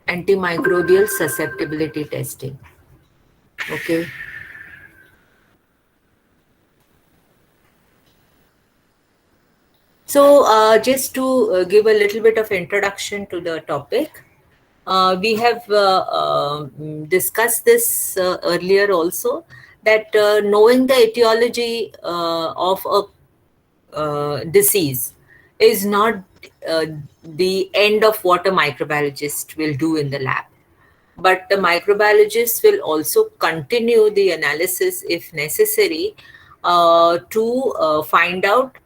antimicrobial susceptibility testing. Okay. So just to give a little bit of introduction to the topic, we have discussed this earlier also, that knowing the etiology of a disease is not the end of what a microbiologist will do in the lab. But the microbiologist will also continue the analysis if necessary to find out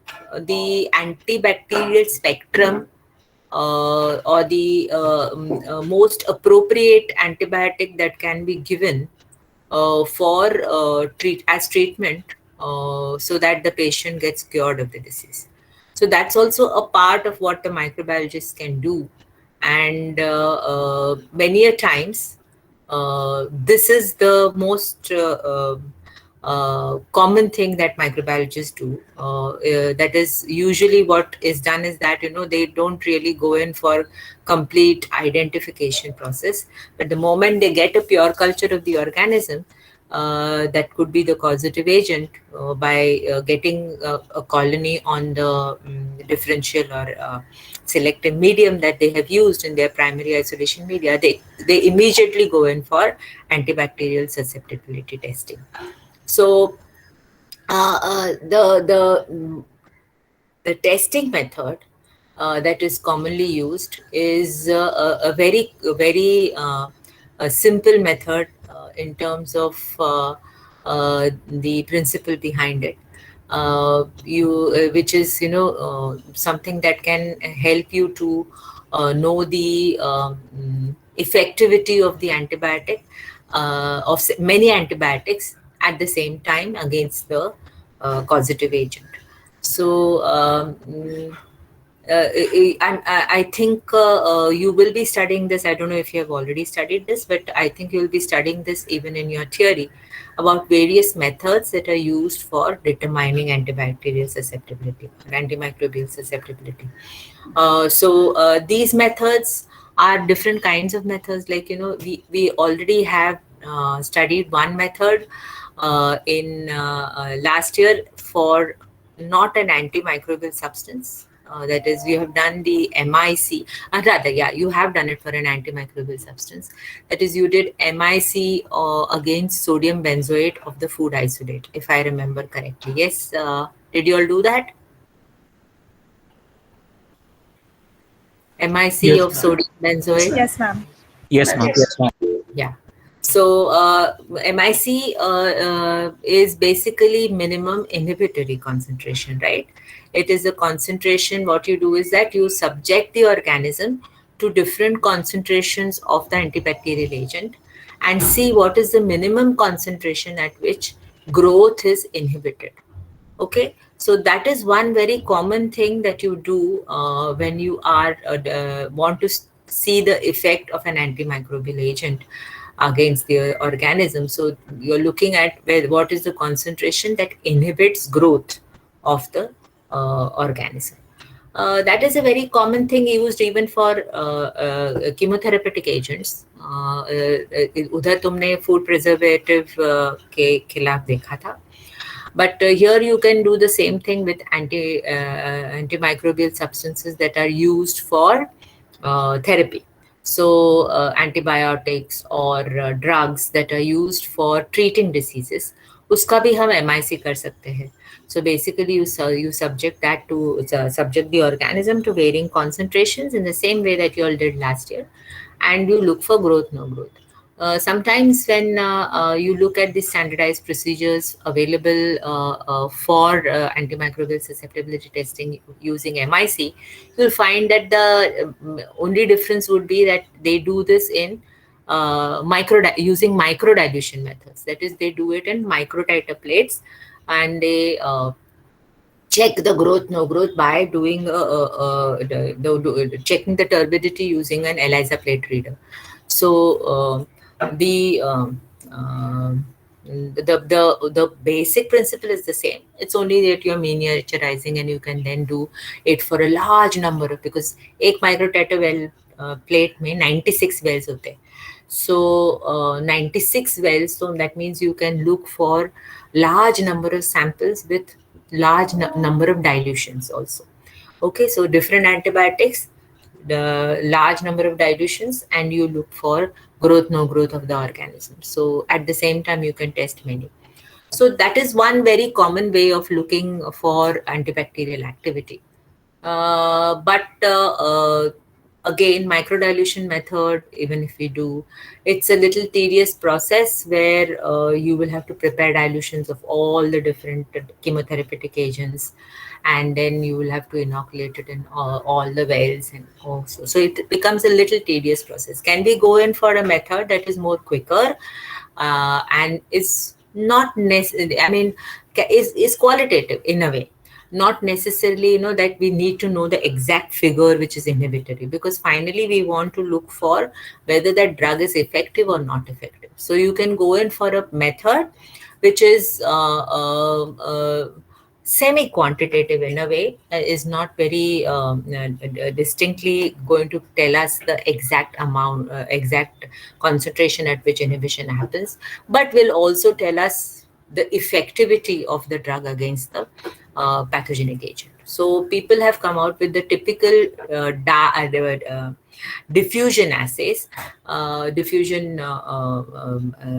the antibacterial spectrum or the most appropriate antibiotic that can be given for as treatment so that the patient gets cured of the disease. So that's also a part of what the microbiologist can do. And many a times, this is the most common thing that microbiologists do. That is usually what is done is that, they don't really go in for complete identification process. But the moment they get a pure culture of the organism, that could be the causative agent by getting a colony on the differential or selective medium that they have used in their primary isolation media, they immediately go in for antibacterial susceptibility testing. So the testing method that is commonly used is a very a simple method in terms of the principle behind it. Which is something that can help you to know the effectivity of the antibiotic, of many antibiotics at the same time against the causative agent. So I think you will be studying this. I don't know if you have already studied this, but I think you will be studying this even in your theory about various methods that are used for determining antibacterial susceptibility or antimicrobial susceptibility. So these methods are different kinds of methods. Like, we already have studied one method in last year for not an antimicrobial substance. That is, we have done the MIC, you have done it for an antimicrobial substance. That is, you did MIC against sodium benzoate of the food isolate, if I remember correctly. Yes, did you all do that? MIC Yes, of sodium benzoate? Yes, ma'am. yes, ma'am. Yeah. So MIC is basically minimum inhibitory concentration, right? It is a concentration. What you do is that you subject the organism to different concentrations of the antibacterial agent and see what is the minimum concentration at which growth is inhibited. Okay, so that is one very common thing that you do when you are want to see the effect of an antimicrobial agent against the organism. So you're looking at what is the concentration that inhibits growth of the organism. That is a very common thing used even for chemotherapeutic agents. उधर तुमने food preservative के खिलाफ देखा था. But here you can do the same thing with antimicrobial substances that are used for therapy. So antibiotics or drugs that are used for treating diseases, उसका भी हम MIC कर सकते हैं. So basically you subject that to subject the organism to varying concentrations in the same way that you all did last year, and you look for growth, no growth. Sometimes when you look at the standardized procedures available for antimicrobial susceptibility testing using MIC, you'll find that the only difference would be that they do this in using microdilution methods. That is, they do it in microtiter plates, and they check the growth, no growth by doing checking the turbidity using an ELISA plate reader. So the basic principle is the same. It's only that you're miniaturizing, and you can then do it for a large number of, because एक microtiter well plate में 96 wells होते हैं. So 96 wells, so that means you can look for large number of samples with large number of dilutions also. Okay, so different antibiotics, the large number of dilutions, and you look for growth, no growth of the organism. So at the same time, you can test many. So that is one very common way of looking for antibacterial activity. But again, microdilution method, even if we do, it's a little tedious process where you will have to prepare dilutions of all the different chemotherapeutic agents, and then you will have to inoculate it in all the wells, and also so it becomes a little tedious process. Can we go in for a method that is more quicker and is not necessarily, I mean, is qualitative in a way, not necessarily, that we need to know the exact figure which is inhibitory, because finally we want to look for whether that drug is effective or not effective. So you can go in for a method which is semi-quantitative in a way, is not very distinctly going to tell us the exact amount, exact concentration at which inhibition happens, but will also tell us the effectivity of the drug against the pathogenic agent. So people have come out with the typical diffusion assays,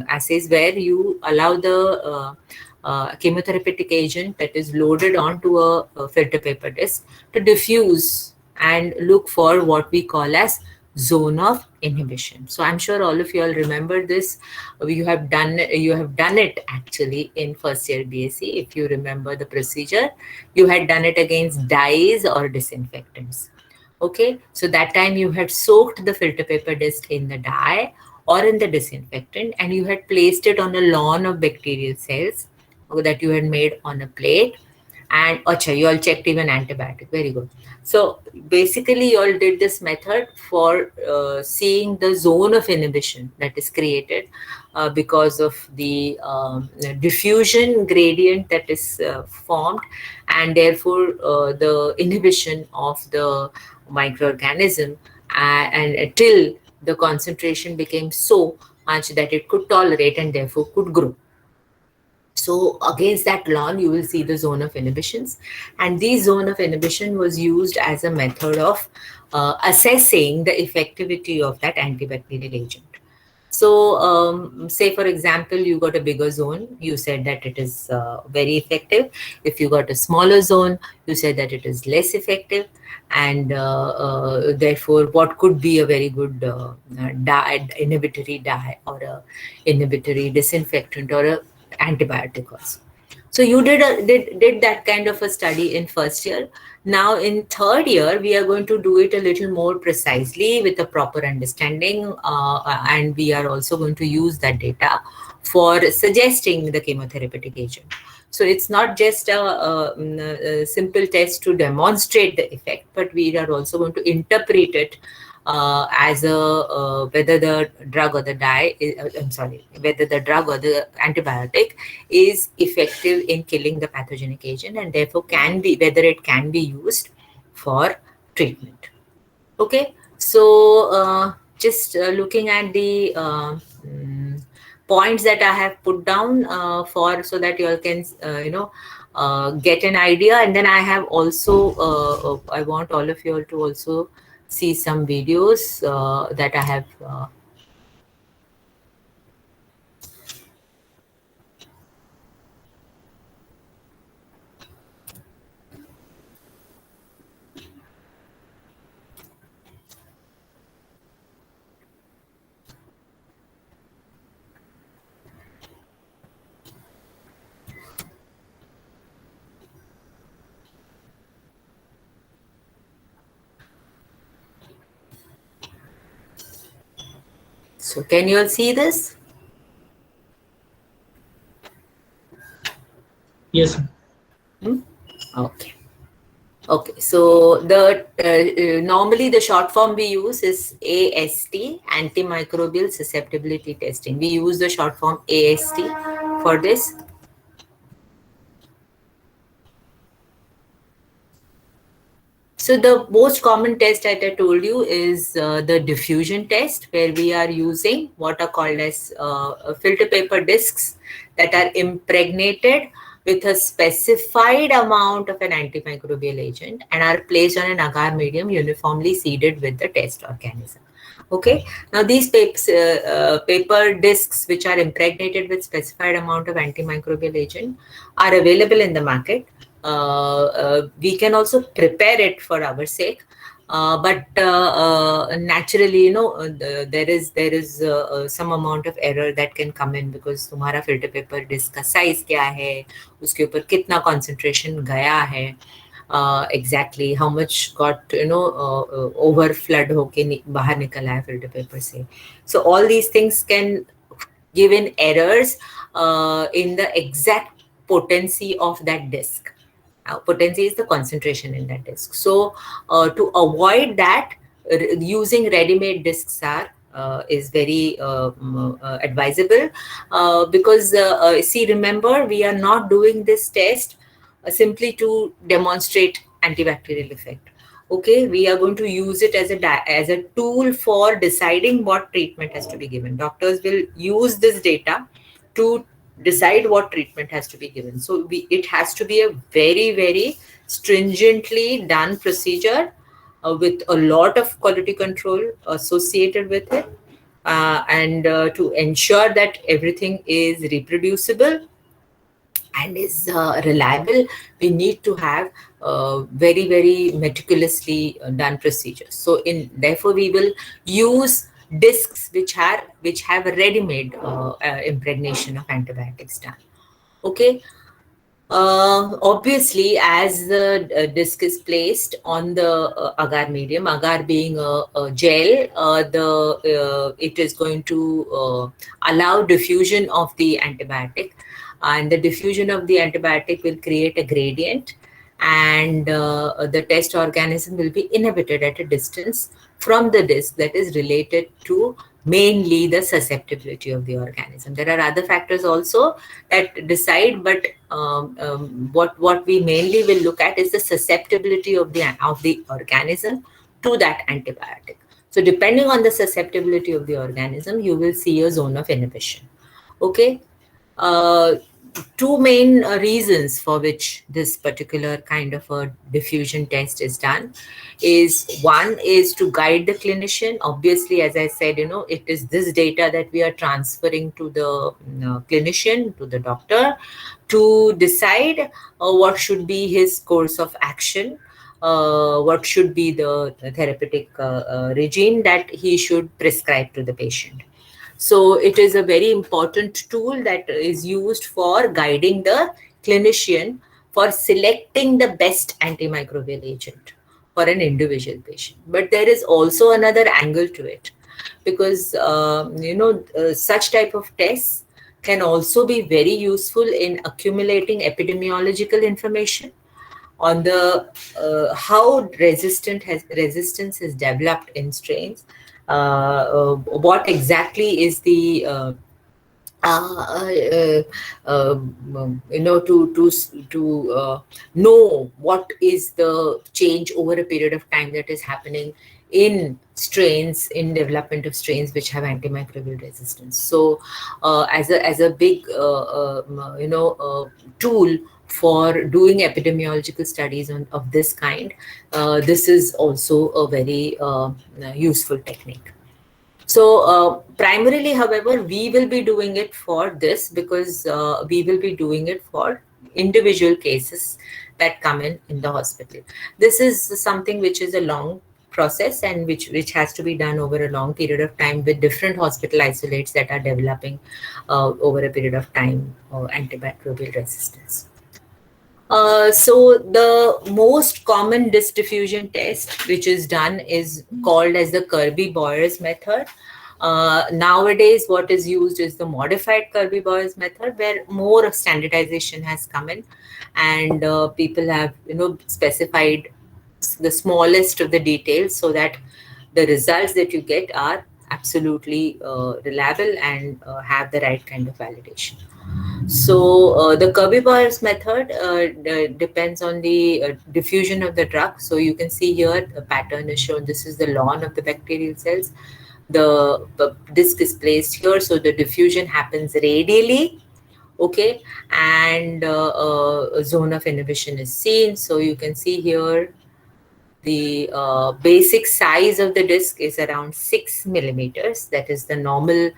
assays where you allow the chemotherapeutic agent that is loaded onto a filter paper disc to diffuse and look for what we call as zone of inhibition. So I'm sure all of you all remember this. You have done it actually in first year BSc. If you remember the procedure, you had done it against dyes or disinfectants. Okay, so that time you had soaked the filter paper disc in the dye or in the disinfectant, and you had placed it on a lawn of bacterial cells that you had made on a plate. And acha, you all checked even antibiotic. Very good. So basically, you all did this method for seeing the zone of inhibition that is created because of the diffusion gradient that is formed, and therefore the inhibition of the microorganism, and till the concentration became so much that it could tolerate and therefore could grow. So against that lawn, you will see the zone of inhibitions. And this zone of inhibition was used as a method of assessing the effectivity of that antibacterial agent. So say, for example, you got a bigger zone, you said that it is very effective. If you got a smaller zone, you said that it is less effective. And therefore, what could be a very good inhibitory dye or a inhibitory disinfectant or a antibiotic also. So you did that kind of a study in first year. Now in third year, we are going to do it a little more precisely with a proper understanding, and we are also going to use that data for suggesting the chemotherapeutic agent. So it's not just a simple test to demonstrate the effect, but we are also going to interpret it as a whether the drug or the dye, I'm sorry, whether the drug or the antibiotic is effective in killing the pathogenic agent, and therefore whether it can be used for treatment. Okay, so just looking at the points that I have put down for so that you all can get an idea, and then I have also I want all of you all to also see some videos that I have. So can you all see this? Yes. Okay. Okay, so the normally the short form we use is AST, antimicrobial susceptibility testing. We use the short form AST for this. So the most common test that I told you is the diffusion test, where we are using what are called as filter paper discs that are impregnated with a specified amount of an antimicrobial agent and are placed on an agar medium uniformly seeded with the test organism. Okay. Now these paper discs, which are impregnated with specified amount of antimicrobial agent, are available in the market. We can also prepare it for our sake. But naturally, there is some amount of error that can come in, because तुम्हारा filter paper disc का size क्या है, उसके ऊपर कितना concentration गया है, exactly how much got over flood होके बाहर निकला है filter paper से. So all these things can give in errors in the exact potency of that disc. Potency is the concentration in that disc. So to avoid that, using ready-made discs is very advisable, because see, remember, we are not doing this test simply to demonstrate antibacterial effect. Okay, we are going to use it as a tool for deciding what treatment has to be given. Doctors will use this data to decide what treatment has to be given. So it has to be a very, very stringently done procedure, with a lot of quality control associated with it, and to ensure that everything is reproducible and is reliable, we need to have very, very meticulously done procedures. So therefore we will use discs which have a ready-made impregnation of antibiotics done. Okay. Obviously, as the disc is placed on the agar medium, agar being a gel, it is going to allow diffusion of the antibiotic, and the diffusion of the antibiotic will create a gradient, and the test organism will be inhibited at a distance from the disc that is related to mainly the susceptibility of the organism. There are other factors also that decide, but what we mainly will look at is the susceptibility of the organism to that antibiotic. So depending on the susceptibility of the organism, you will see a zone of inhibition. Okay. uh, Two main reasons for which this particular kind of a diffusion test is done is, one is to guide the clinician. Obviously, as I said, it is this data that we are transferring to the clinician, to the doctor, to decide what should be his course of action, what should be the therapeutic regime that he should prescribe to the patient. So it is a very important tool that is used for guiding the clinician for selecting the best antimicrobial agent for an individual patient. But there is also another angle to it, because such type of tests can also be very useful in accumulating epidemiological information on the how resistance is developed in strains, what exactly is the uh, uh, to know what is the change over a period of time that is happening in strains, in development of strains which have antimicrobial resistance. So as a big tool for doing epidemiological studies of this kind, this is also a very useful technique. So primarily, however, we will be doing it for this, because we will be doing it for individual cases that come in the hospital. This is something which is a long process, and which has to be done over a long period of time with different hospital isolates that are developing over a period of time, antimicrobial resistance. So the most common disc diffusion test which is done is called as the Kirby-Bauer's method. Nowadays, what is used is the modified Kirby-Bauer's method, where more of standardization has come in, and people have specified the smallest of the details, so that the results that you get are absolutely reliable and have the right kind of validation. So the Kirby-Bauer's method depends on the diffusion of the drug. So you can see here a pattern is shown. This is the lawn of the bacterial cells. The disc is placed here, so the diffusion happens radially. Okay, and a zone of inhibition is seen. So you can see here the basic size of the disc is around 6 millimeters. That is the normal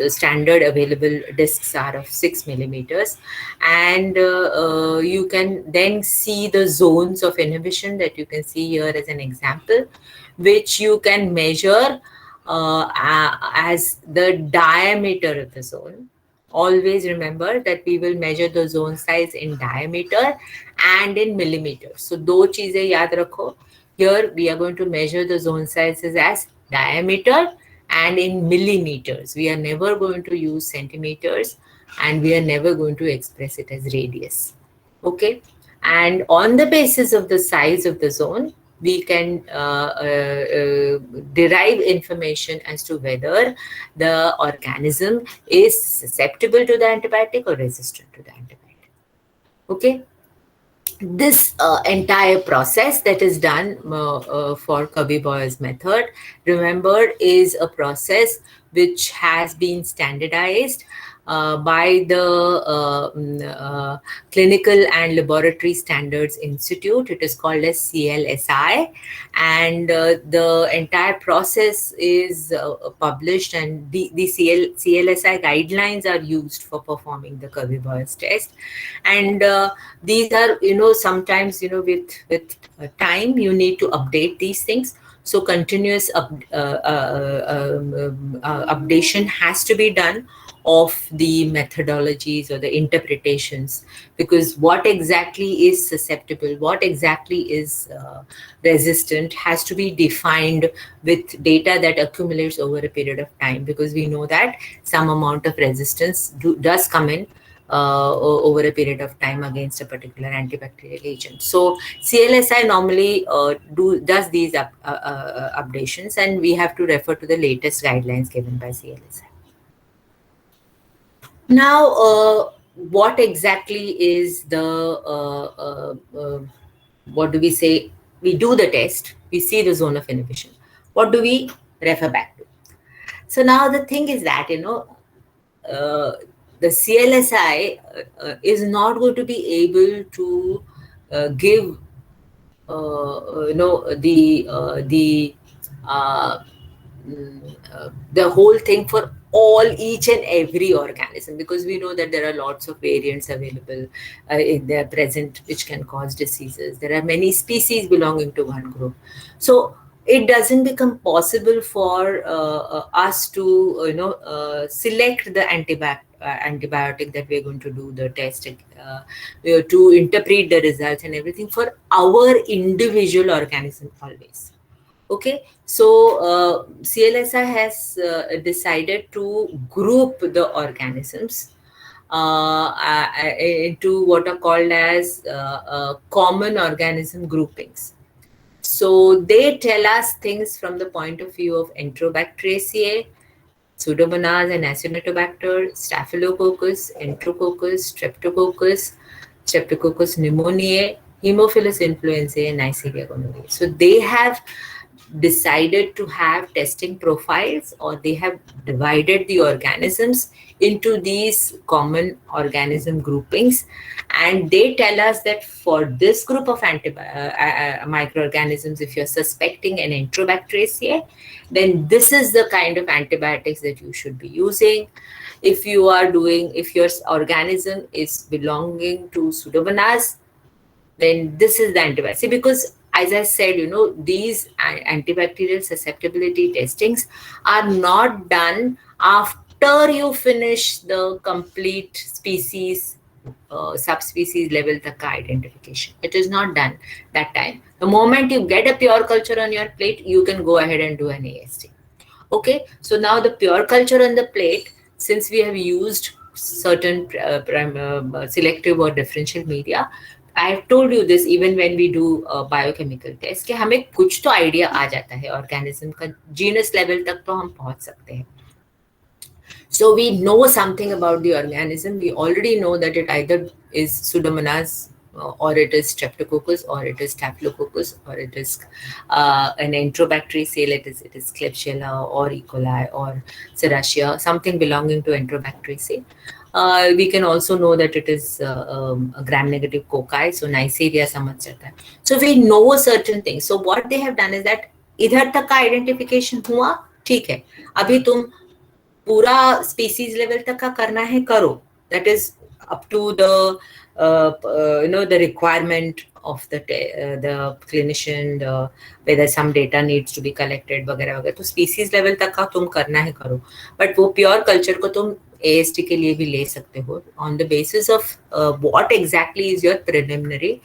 standard available discs are of 6 millimeters. And you can then see the zones of inhibition that you can see here as an example, which you can measure as the diameter of the zone. Always remember that we will measure the zone size in diameter and in millimeters. So दो चीजें याद रखो. Here we are going to measure the zone sizes as diameter and in millimeters. We are never going to use centimeters, and we are never going to express it as radius. Okay, and on the basis of the size of the zone, we can derive information as to whether the organism is susceptible to the antibiotic or resistant to the antibiotic. Okay, this entire process that is done for Kirby-Bauer's method, remember, is a process which has been standardized by the Clinical and Laboratory Standards Institute. It is called as CLSI, and the entire process is published, and the CLSI guidelines are used for performing the Kirby-Bauer's test. And these are, sometimes, with time, you need to update these things. So continuous updation has to be done of the methodologies or the interpretations, because what exactly is susceptible, what exactly is resistant, has to be defined with data that accumulates over a period of time, because we know that some amount of resistance does come in over a period of time against a particular antibacterial agent. So CLSI normally does these updations, and we have to refer to the latest guidelines given by CLSI. Now, what exactly is the, what do we say? We do the test, we see the zone of inhibition. What do we refer back to? So now the thing is that, the CLSI is not going to be able to give, the whole thing for each and every organism, because we know that there are lots of variants available in their present which can cause diseases. There are many species belonging to one group, so it doesn't become possible for us to select the antibiotic that we're going to do the test, to interpret the results and everything for our individual organism always. Okay, so CLSI has decided to group the organisms into what are called as common organism groupings. So they tell us things from the point of view of Enterobacteriaceae, Pseudomonas and Acinetobacter, Staphylococcus, Enterococcus, Streptococcus, Streptococcus pneumoniae, Haemophilus influenzae, and Neisseria gonorrhoeae. So they have decided to have testing profiles, or they have divided the organisms into these common organism groupings, and they tell us that for this group of microorganisms, if you're suspecting an Enterobacteriaceae, then this is the kind of antibiotics that you should be using. If your organism is belonging to Pseudomonas, then this is the antibiotic. See, because as I said, these antibacterial susceptibility testings are not done after you finish the complete species, subspecies level taka identification. It is not done that time. The moment you get a pure culture on your plate, you can go ahead and do an AST. Okay, so now the pure culture on the plate, since we have used certain selective or differential media, I have told you this even when we do biochemical test, कि हमें कुछ तो idea आ जाता है organism का, genus level तक तो हम पहुंच सकते हैं. So we know something about the organism. We already know that it either is Pseudomonas, or it is Streptococcus, or it is Staphylococcus, or it is an enterobacteriaceae, it is Klebsiella or E. coli or Serratia, something belonging to enterobacteriaceae. We can also know that it is a gram-negative cocci, so Neisseria समझ जाता है. So we know certain things. So what they have done is that इधर तक का identification हुआ, ठीक है. अभी तुम पूरा स्पीसीज लेवल तक का करना है, करो. That is up to the the requirement of the clinician, whether some data needs to be collected वगैरह वगैरह. तो स्पीसीज लेवल तक का तुम करना है, करो. बट वो प्योर कल्चर को तुम AST के लिए भी ले सकते हो on the basis of what exactly is your preliminary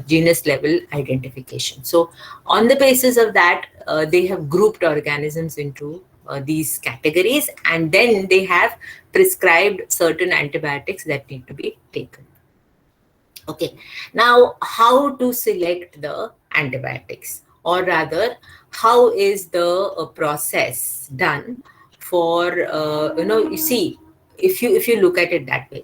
genus level identification. So on the basis of that, they have grouped organisms into these categories, and then they have prescribed certain antibiotics that need to be taken. Okay, now how to select the antibiotics, or rather, how is the process done for you see, if you look at it that way.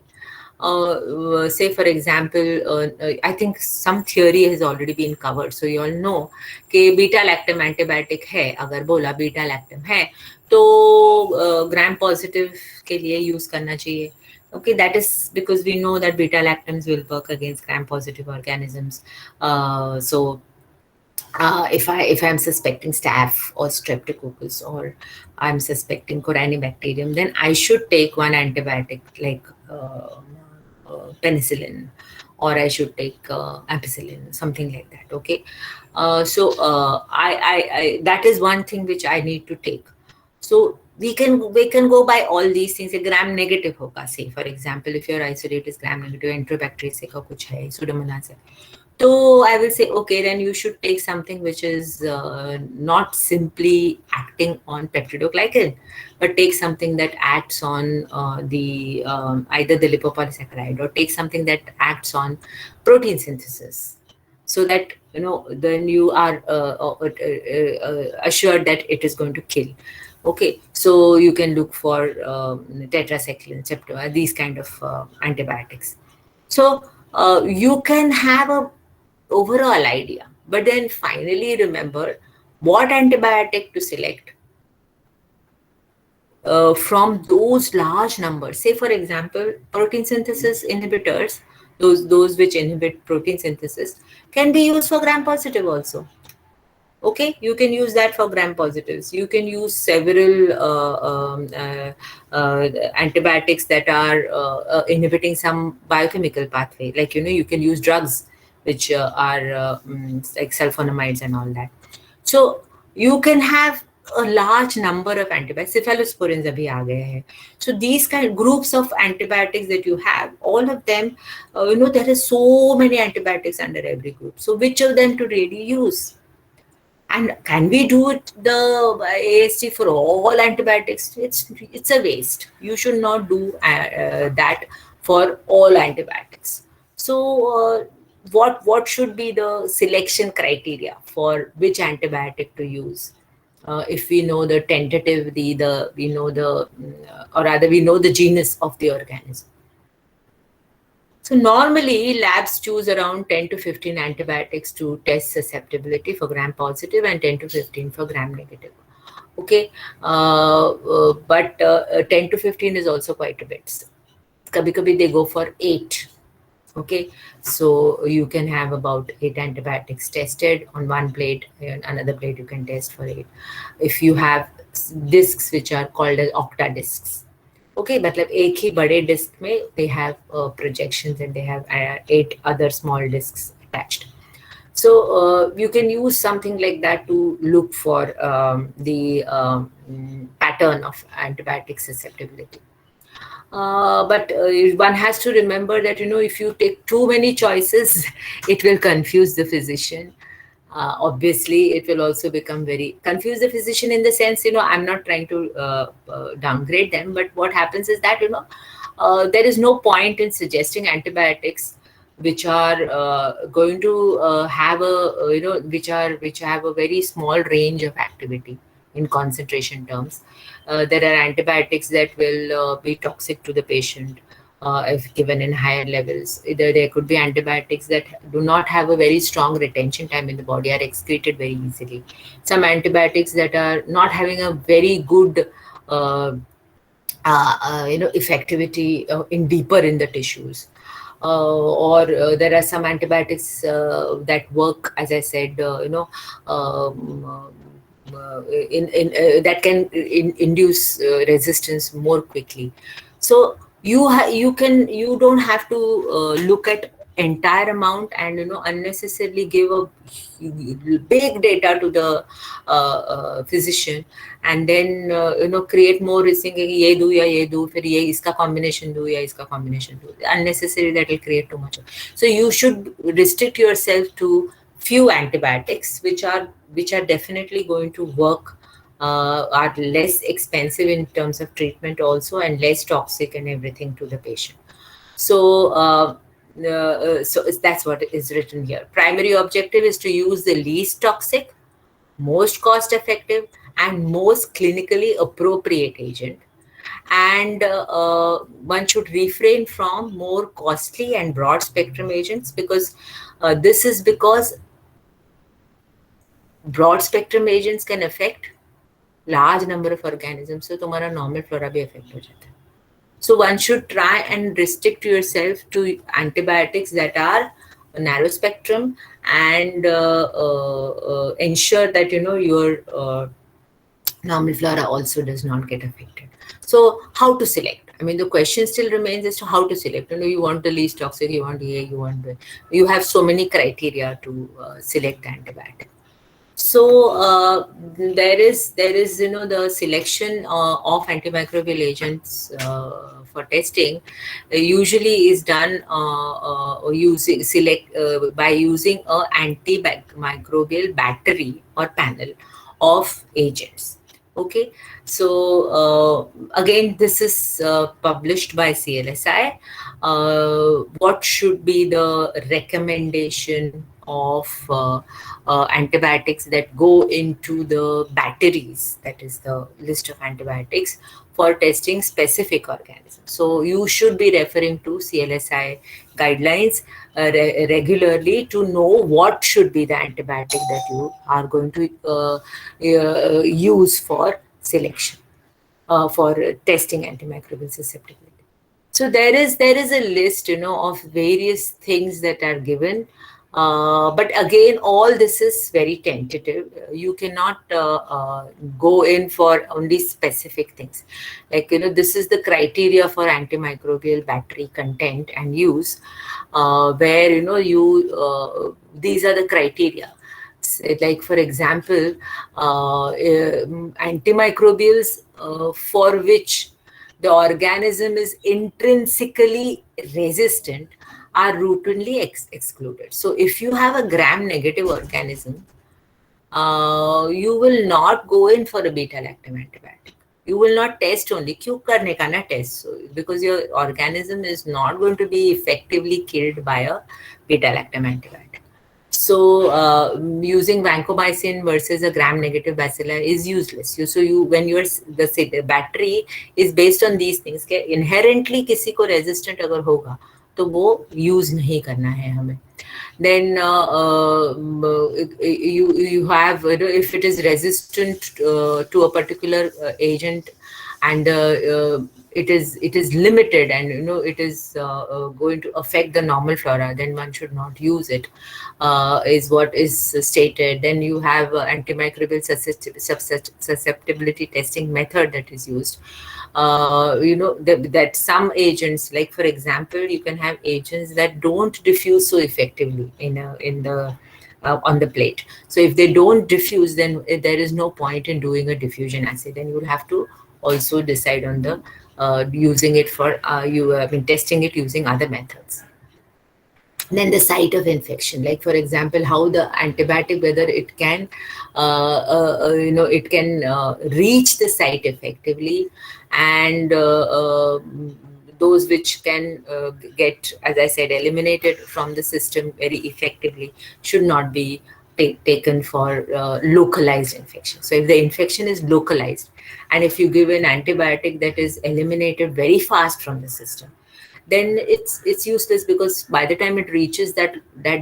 Say for example, I think some theory has already been covered, so you all know कि beta lactam antibiotic है. अगर बोला beta lactam है तो gram positive के लिए use करना चाहिए. Okay, that is because we know that beta lactams will work against gram-positive organisms. So if I'm suspecting staph or streptococcus, or I'm suspecting Corynebacterium, then I should take one antibiotic like penicillin, or I should take ampicillin, something like that. Okay, so I that is one thing which I need to take. So we can go by all these things. gram negative होगा, say for example, if your isolate is gram negative, enterobacteriaceae का कुछ है, Pseudomonas है, so I will say, okay, then you should take something which is not simply acting on peptidoglycan, but take something that acts on the either the lipopolysaccharide, or take something that acts on protein synthesis, so that then you are assured that it is going to kill. Okay, so you can look for tetracycline, these kind of antibiotics. So you can have a overall idea, but then finally remember what antibiotic to select from those large numbers. Say for example, protein synthesis inhibitors, those which inhibit protein synthesis, can be used for gram positive also. Okay, you can use that for gram positives. You can use several antibiotics that are inhibiting some biochemical pathway. Like, you can use drugs which are like sulfonamides and all that. So you can have a large number of antibiotics. Cephalosporins abhi aa gaye hai. So these kind of groups of antibiotics that you have, all of them, there are so many antibiotics under every group. So which of them to really use? And can we do it, the AST for all antibiotics? It's a waste. You should not do that for all antibiotics. So what should be the selection criteria for which antibiotic to use? If we know the tentative, we know the, or rather we know the genus of the organism. So normally labs choose around 10 to 15 antibiotics to test susceptibility for gram positive, and 10 to 15 for gram negative. Okay, but 10 to 15 is also quite a bit. Kabhi they go for 8. Okay, so you can have about 8 antibiotics tested on one plate, and another plate you can test for 8. If you have discs which are called as octa discs. Okay, मतलब एक ही बड़े disc में they have projections, and they have 8 other small discs attached. So you can use something like that to look for the pattern of antibiotic susceptibility. But one has to remember that, if you take too many choices, it will confuse the physician. Obviously, it will also become very confuse the physician in the sense, I'm not trying to downgrade them, but what happens is that, there is no point in suggesting antibiotics which are going to have a, which have a very small range of activity. in concentration terms. There are antibiotics that will be toxic to the patient if given in higher levels. Either there could be antibiotics that do not have a very strong retention time in the body, are excreted very easily. Some antibiotics that are not having a very good uh, effectivity in deeper in the tissues. Or there are some antibiotics that work, as I said, um, that can induce resistance more quickly. So you don't have to look at entire amount and unnecessarily give a big data to the physician, and then create more risk कि ये दूँ या ये दूँ, फिर ये इसका combination दूँ या इसका combination दूँ. Unnecessary, that will create too much. So you should restrict yourself to few antibiotics which are definitely going to work, are less expensive in terms of treatment also, and less toxic and everything to the patient. So that's what is written here. Primary objective is to use the least toxic, most cost effective, and most clinically appropriate agent. And one should refrain from more costly and broad spectrum agents, because this is because broad spectrum agents can affect large number of organisms. So तुम्हारा normal flora भी affect हो जाता है. So one should try and restrict yourself to antibiotics that are narrow spectrum, and ensure that your normal flora also does not get affected. So how to select? I mean, the question still remains as to how to select. You want the least toxic, you want A, you have so many criteria to select the antibiotic. So there is the selection of antimicrobial agents for testing usually is done by using a antimicrobial battery or panel of agents. Okay, so again, this is published by CLSI. What should be the recommendation of antibiotics that go into the batteries, that is the list of antibiotics for testing specific organisms? So you should be referring to CLSI guidelines regularly to know what should be the antibiotic that you are going to use for selection, for testing antimicrobial susceptibility. So there is a list, of various things that are given. But again, all this is very tentative. You cannot go in for only specific things. Like, this is the criteria for antimicrobial battery content and use, where, these are the criteria. Like, for example, antimicrobials for which the organism is intrinsically resistant are routinely excluded. So if you have a gram-negative organism, you will not go in for a beta-lactam antibiotic. You will not test only. क्यों करने का ना test? So, because your organism is not going to be effectively killed by a beta-lactam antibiotic. So using vancomycin versus a gram-negative bacilli is useless. When the battery is based on these things, कि inherently किसी को resistant अगर होगा तो वो use नहीं करना है हमें. Then you have, if it is resistant to a particular agent, and it is limited, and it is going to affect the normal flora, then one should not use it, is what is stated. Then you have antimicrobial susceptibility testing method that is used. That some agents, like for example, you can have agents that don't diffuse so effectively on the plate. So if they don't diffuse, then there is no point in doing a diffusion assay. Then you will have to also decide on the using it for testing it using other methods. Then the site of infection, like for example, how the antibiotic, whether it can reach the site effectively, and those which can get, as I said, eliminated from the system very effectively should not be taken for localized infection. So if the infection is localized, and if you give an antibiotic that is eliminated very fast from the system, then it's useless, because by the time it reaches that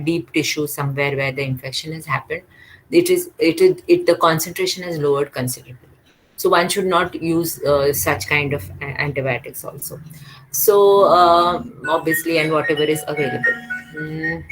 deep tissue somewhere where the infection has happened, the concentration has lowered considerably. So one should not use such kind of antibiotics also. So obviously, and whatever is available. Mm.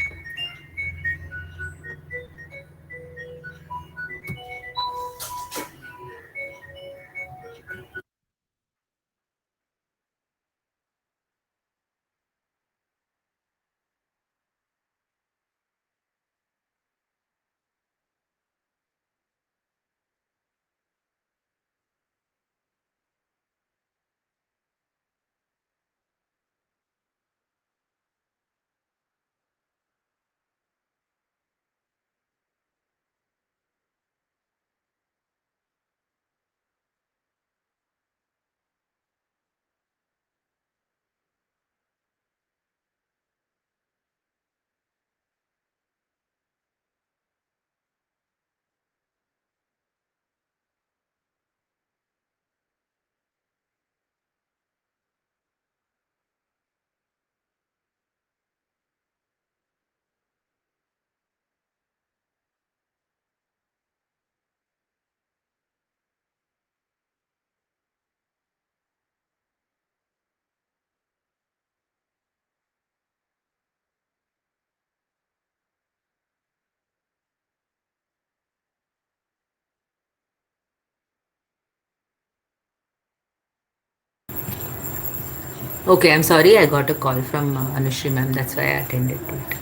Okay, I'm sorry, I got a call from Anushri ma'am. That's why I attended to it.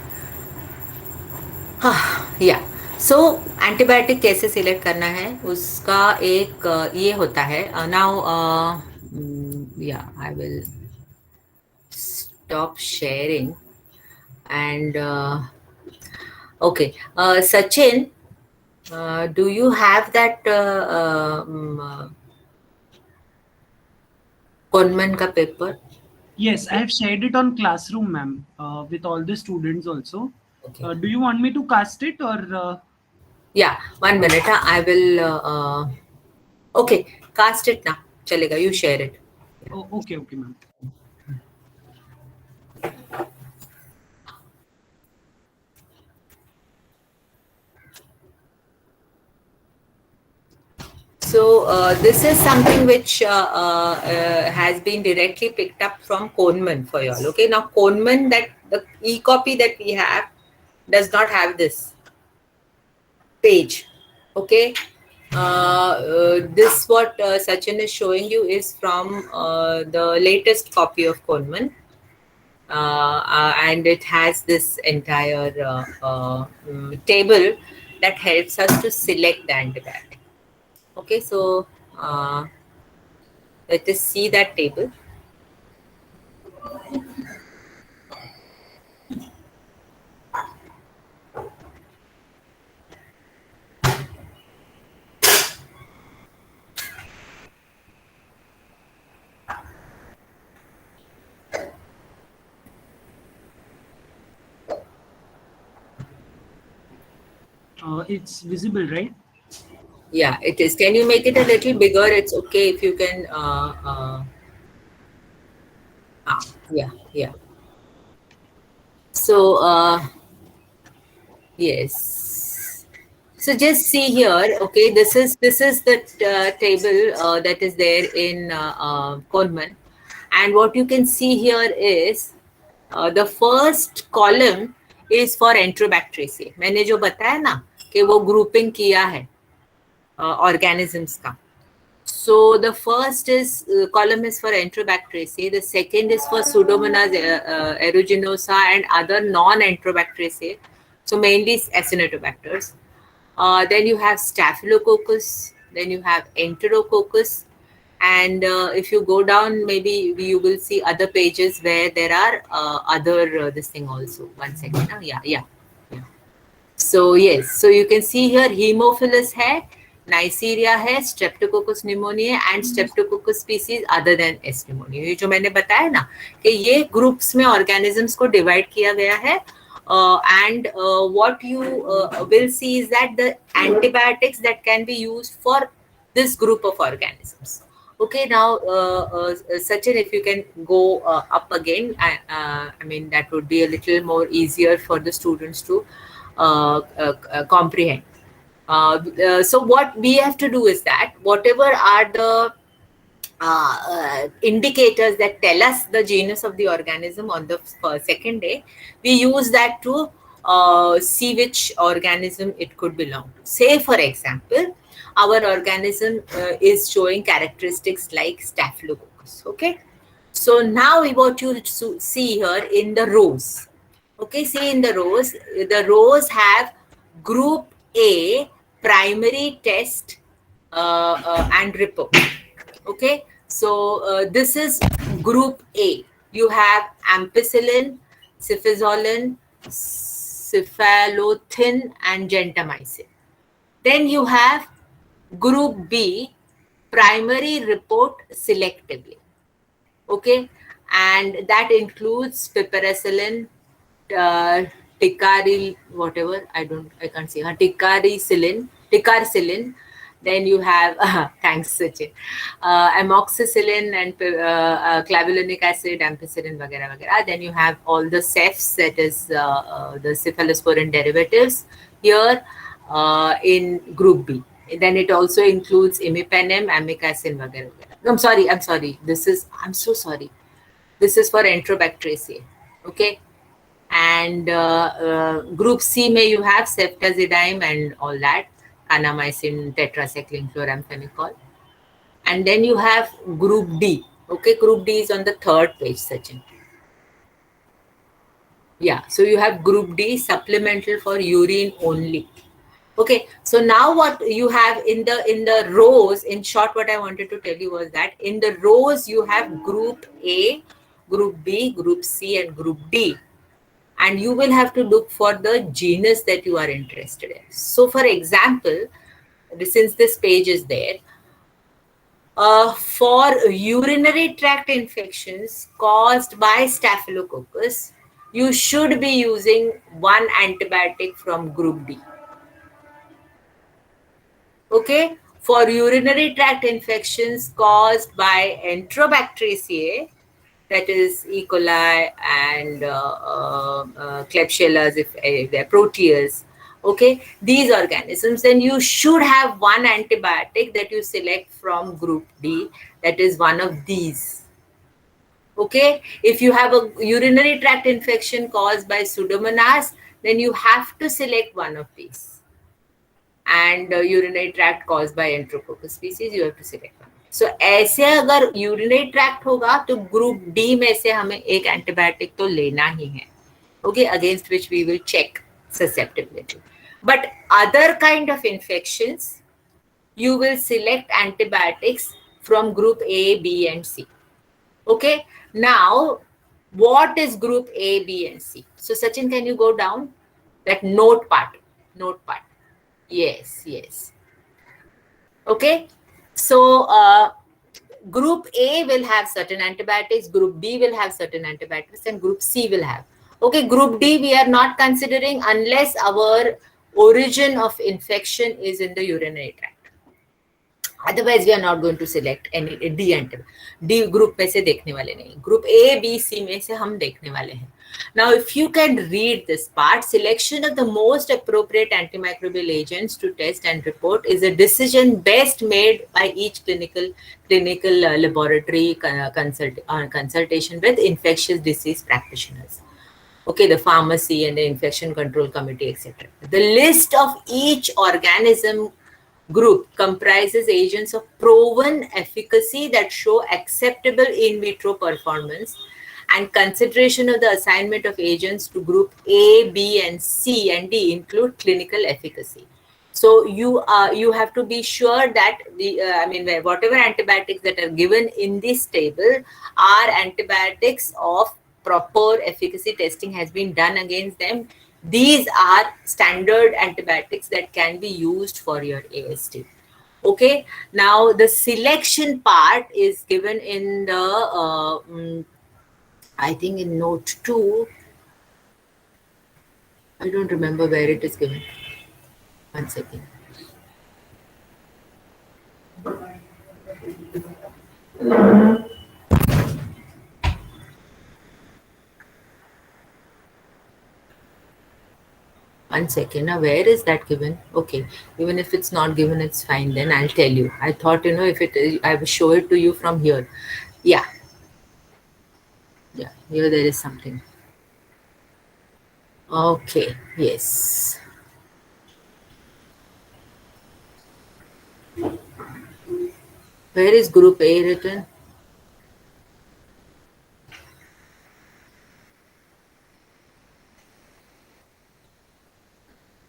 या सो antibiotic कैसे select करना है उसका एक ये होता है now या I will stop sharing and okay Sachin do you have that कॉनमन का paper Yes, I have shared it on Classroom, ma'am, with all the students also. Okay Do you want me to cast it or? या 1 minute I will okay cast it ना चलेगा you share it Oh, okay, okay, ma'am. So this is something which has been directly picked up from Kohnman for y'all. Okay, now Kohnman, that the e-copy that we have does not have this page. Okay, this what Sachin is showing you is from the latest copy of Kohnman. And it has this entire table that helps us to select the antibiotic. Okay, so let us see that table. It's visible, right? Yeah, it is. Can you make it a little bigger? It's okay if you can. Yeah, yeah. So, yes. So just see here. Okay, this is the table that is there in Coleman, and what you can see here is the first column is for Enterobacteriaceae. मैंने जो बताया ना कि वो grouping किया है organisms का. So the first is column is for Enterobacteriaceae. The second is for Pseudomonas aeruginosa and other non-Enterobacteriaceae. So mainly Acinetobacters. Then you have Staphylococcus. Then you have Enterococcus. And if you go down, maybe you will see other pages where there are other this thing also. 1 second. Yeah, yeah. So yes, so you can see here Haemophilus है, Neisseria है, Streptococcus pneumoniae and Streptococcus species other than S pneumoniae. ये जो मैंने बताया ना कि ये groups में ऑर्गेनिजम्स को डिवाइड किया गया है And what you will see is that the antibiotics that can be used for this group of organisms. Okay, now, Sachin, if you can go up again, I mean, that would be a little more easier for the students to comprehend. So what we have to do is that whatever are the indicators that tell us the genus of the organism on the second day, we use that to see which organism it could belong to. Say, for example, our organism is showing characteristics like Staphylococcus. Okay, so now we want you to see here in the rows. Okay, see in the rows have group A, primary test and report. Okay, so this is group A. You have ampicillin, cefazolin, cephalothin, and gentamicin. Then you have group B, primary report selectively. Okay, and that includes piperacillin, uh, ticari, whatever, I can't see, ticarcillin. Then you have, thanks Sachin, amoxicillin and clavulanic acid, ampicillin, vagera, vagera. Then you have all the cephs, that is the cephalosporin derivatives here in group B. Then it also includes imipenem, amikacin, vagera, vagera. No, I'm sorry. I'm so sorry. This is for Enterobacteriaceae. Okay. And group C may you have ceftazidime and all that, kanamycin, tetracycline, chloramphenicol. And then you have group D. Okay, group D is on the third page, Sachin. Yeah, so you have group D, supplemental for urine only. Okay, so now what you have in the rows, in short, what I wanted to tell you was that in the rows you have group A, group B, group C, and group D. And you will have to look for the genus that you are interested in. So, for example, since this page is there, for urinary tract infections caused by Staphylococcus, you should be using one antibiotic from group D. Okay, for urinary tract infections caused by Enterobacteriaceae, that is E. coli and Klebsiellas, if they're Proteus. Okay, these organisms, then you should have one antibiotic that you select from group D, that is one of these. Okay, if you have a urinary tract infection caused by Pseudomonas, then you have to select one of these. And urinary tract caused by Enterococcus species, you have to select one. So ऐसे अगर urinary tract होगा तो group D में से हमें एक antibiotic तो लेना ही है. Okay, against which we will check susceptibility. But other kind of infections, you will select antibiotics from group A, B, and C. Okay, now what is group A, B, and C? So Sachin, can you go down that note part? Note part. Yes, yes. Okay, so group A will have certain antibiotics, group B will have certain antibiotics, and group C will have. Okay, group D we are not considering unless our origin of infection is in the urinary tract. Otherwise, we are not going to select any D antibiotic. D group में से देखने वाले नहीं. Group A, B, C में से हम देखने वाले हैं. Now, if you can read this part, selection of the most appropriate antimicrobial agents to test and report is a decision best made by each clinical laboratory consultation with infectious disease practitioners. Okay, the pharmacy and the infection control committee, etc. The list of each organism group comprises agents of proven efficacy that show acceptable in vitro performance, and consideration of the assignment of agents to group A, B, and C and D include clinical efficacy. So you have to be sure that whatever antibiotics that are given in this table are antibiotics of proper efficacy testing has been done against them. These are standard antibiotics that can be used for your AST. Okay, now the selection part is given in the I think in note 2. I don't remember where it is given. One second. One second. Now, where is that given? Okay. Even if it's not given, it's fine. Then I'll tell you. I thought, if it is, I will show it to you from here. Yeah. Yeah. Here there is something. Okay. Yes. Where is group A written?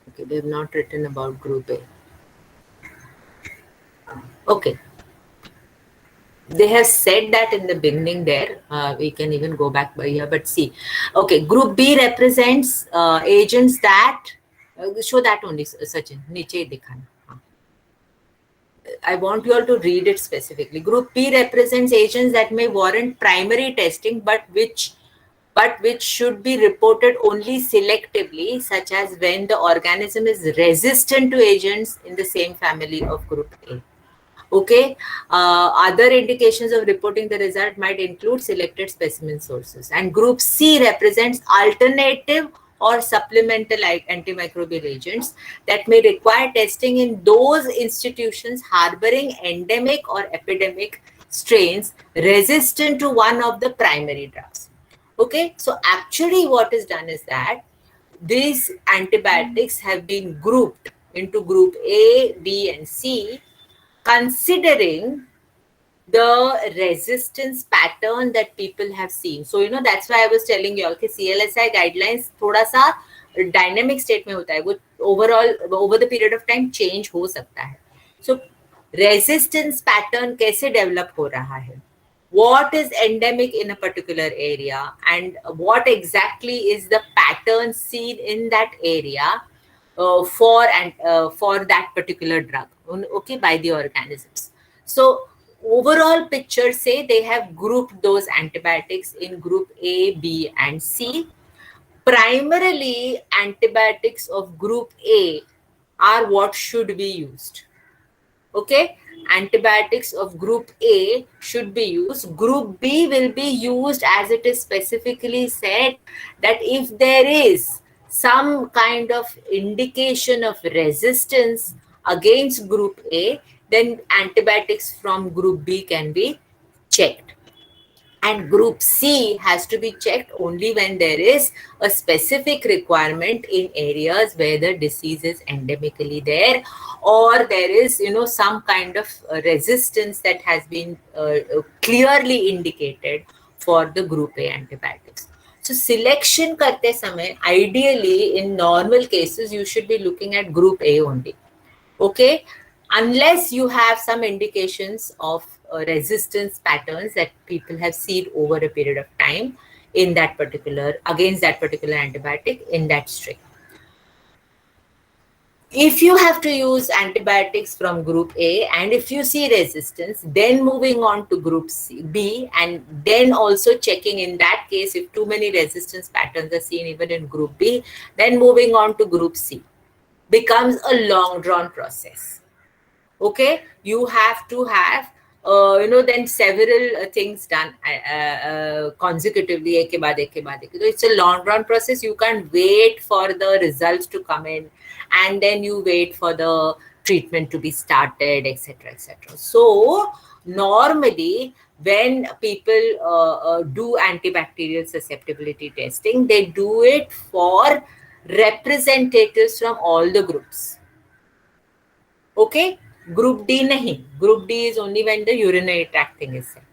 Okay. They have not written about group A. Okay. They have said that in the beginning there. We can even go back by here, but see. Okay. Group B represents agents that. Show that only, Sachin. Niche dikhana. I want you all to read it specifically. Group P represents agents that may warrant primary testing, but which should be reported only selectively, such as when the organism is resistant to agents in the same family of group A. Okay. Other indications of reporting the result might include selected specimen sources. And group C represents alternative or supplemental antimicrobial agents that may require testing in those institutions harboring endemic or epidemic strains resistant to one of the primary drugs. Okay, so actually what is done is that these antibiotics have been grouped into group A, B, and C, considering the resistance pattern that people have seen. So, that's why I was telling you all कि CLSI guidelines थोड़ा सा dynamic state में होता है, वो overall over the period of time change हो सकता है. So, resistance pattern कैसे develop हो रहा है? What is endemic in a particular area, and what exactly is the pattern seen in that area for that particular drug, okay, by the organisms. So overall picture say they have grouped those antibiotics in group A, B, and C. Primarily, antibiotics of group A are what should be used. Okay, antibiotics of group A should be used. Group B will be used as it is specifically said that if there is some kind of indication of resistance against group A, then antibiotics from group B can be checked. And group C has to be checked only when there is a specific requirement in areas where the disease is endemically there, or there is, some kind of resistance that has been clearly indicated for the group A antibiotics. So selection karte samay, ideally in normal cases, you should be looking at group A only. Okay, unless you have some indications of resistance patterns that people have seen over a period of time in that particular against that particular antibiotic in that strain. If you have to use antibiotics from group A and if you see resistance, then moving on to group B, and then also checking in that case if too many resistance patterns are seen even in group B, then moving on to group C becomes a long drawn process. Okay, you have to have then several things done consecutively एक के बाद एक के बाद एक. So it's a long run process. You can't wait for the results to come in and then you wait for the treatment to be started, etc., etc. So normally when people do antibacterial susceptibility testing, they do it for representatives from all the groups. Okay, group D nahi. Group D is only when the urinary tract thing is set.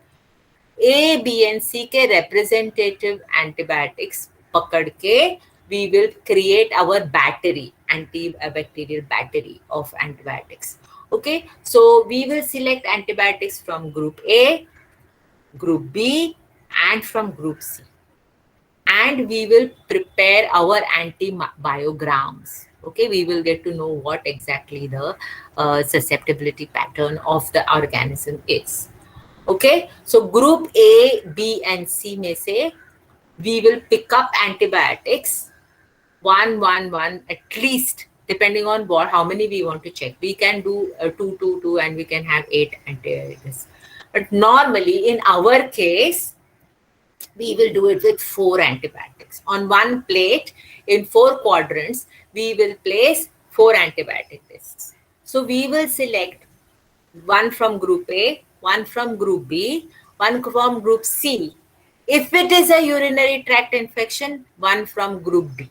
A, B, and C के representative antibiotics पकड़ के we will create our battery, antibacterial battery of antibiotics. Okay, so we will select antibiotics from group A, group B, and from group C. And we will prepare our antibiograms. Okay, we will get to know what exactly the susceptibility pattern of the organism is. Okay, so group A, B, and C may say we will pick up antibiotics one, at least, depending on what, how many we want to check. We can do two, two, two, and we can have 8 antibiotics. But normally, in our case, we will do it with 4 antibiotics. On one plate, in 4 quadrants, we will place 4 antibiotic discs. So we will select one from group A, one from group B, one from group C. If it is a urinary tract infection, one from group D.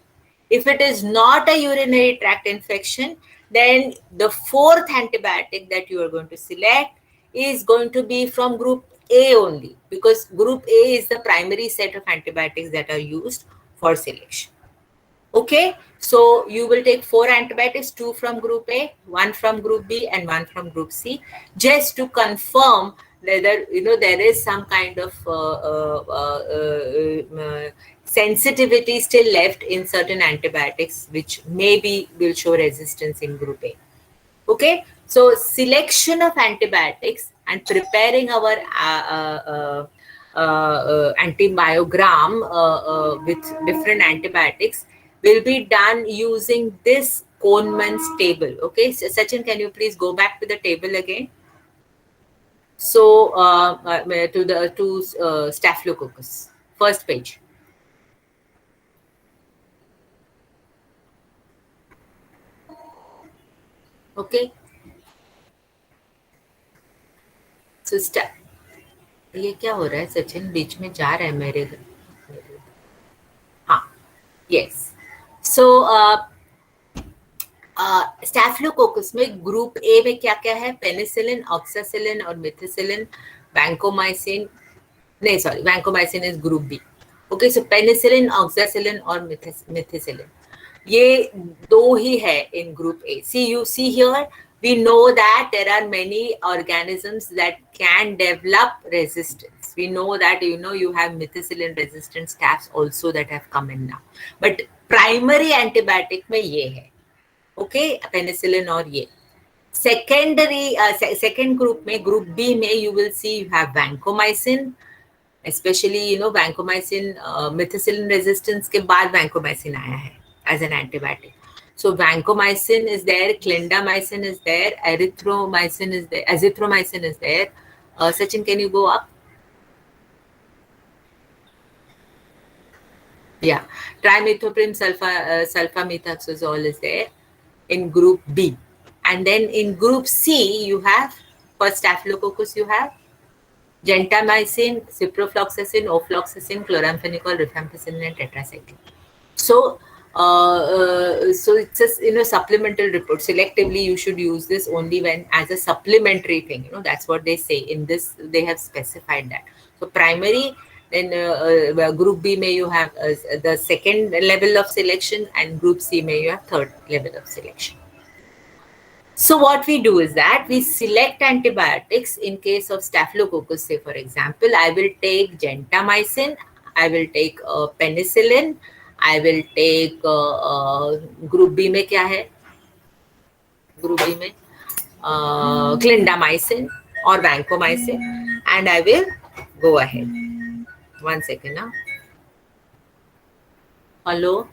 If it is not a urinary tract infection, then the fourth antibiotic that you are going to select is going to be from group A only, because group A is the primary set of antibiotics that are used for selection. Okay, so you will take 4 antibiotics, 2 from group A, 1 from group B, and 1 from group C, just to confirm whether there is some kind of sensitivity still left in certain antibiotics, which maybe will show resistance in group A. Okay, so selection of antibiotics and preparing our antibiogram with different antibiotics will be done using this Kohnman's table. Okay, so Sachin, can you please go back to the table again? So to the Staphylococcus, first page. Okay, so ये क्या हो रहा है सचिन, बीच में जा रहा है मेरे हाँ, yes. So स्टैफिलोकोकस में ग्रुप ए में क्या क्या है? पेनिसिलिन, ऑक्सासिलिन और मिथिसिलिन, वैंकोमाइसिन, नहीं sorry, vancomycin is group B. Okay, so penicillin, oxacillin और मिथिसिलिन, ये दो ही है in group A. See, you see here, we know that there are many organisms that can develop resistance. We know that, you have methicillin resistant staph also that have come in now. But primary antibiotic में ये है. Okay, penicillin or ये. Secondary, second group में, group B में, you will see you have vancomycin, especially vancomycin, methicillin resistance के बाद vancomycin आया है as an antibiotic. So vancomycin is there, clindamycin is there, erythromycin is there, azithromycin is there. Sachin, can you go up? Yeah, trimethoprim sulfamethoxazole is there in group B. And then in group C, you have, for staphylococcus, you have gentamicin, ciprofloxacin, ofloxacin, chloramphenicol, rifampicillin, and tetracycline. So, so it's just supplemental report. Selectively, you should use this only when as a supplementary thing. That's what they say in this. They have specified that. So primary, then group B may you have the second level of selection, and group C may you have third level of selection. So what we do is that we select antibiotics. In case of staphylococcus, say for example, I will take gentamicin, I will take penicillin, I will take group B में क्या है? Group B में clindamycin or vancomycin, and I will go ahead. One second now. Hello.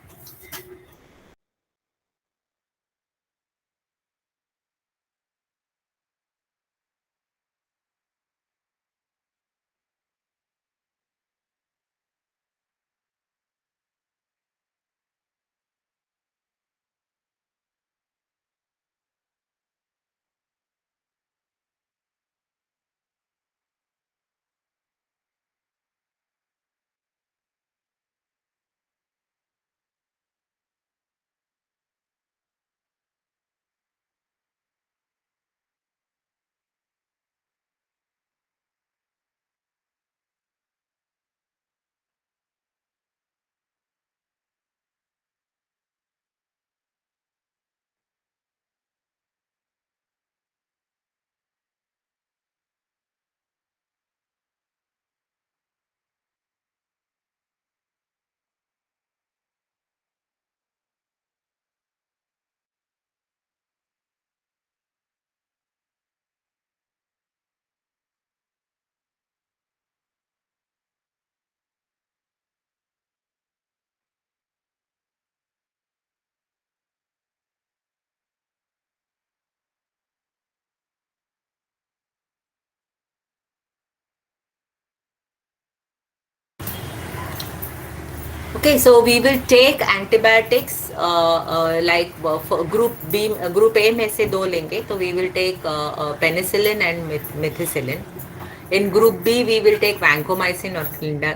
Okay, so we will take antibiotics like for group A में से दो लेंगे, तो we will take penicillin and methicillin. In group B we will take vancomycin or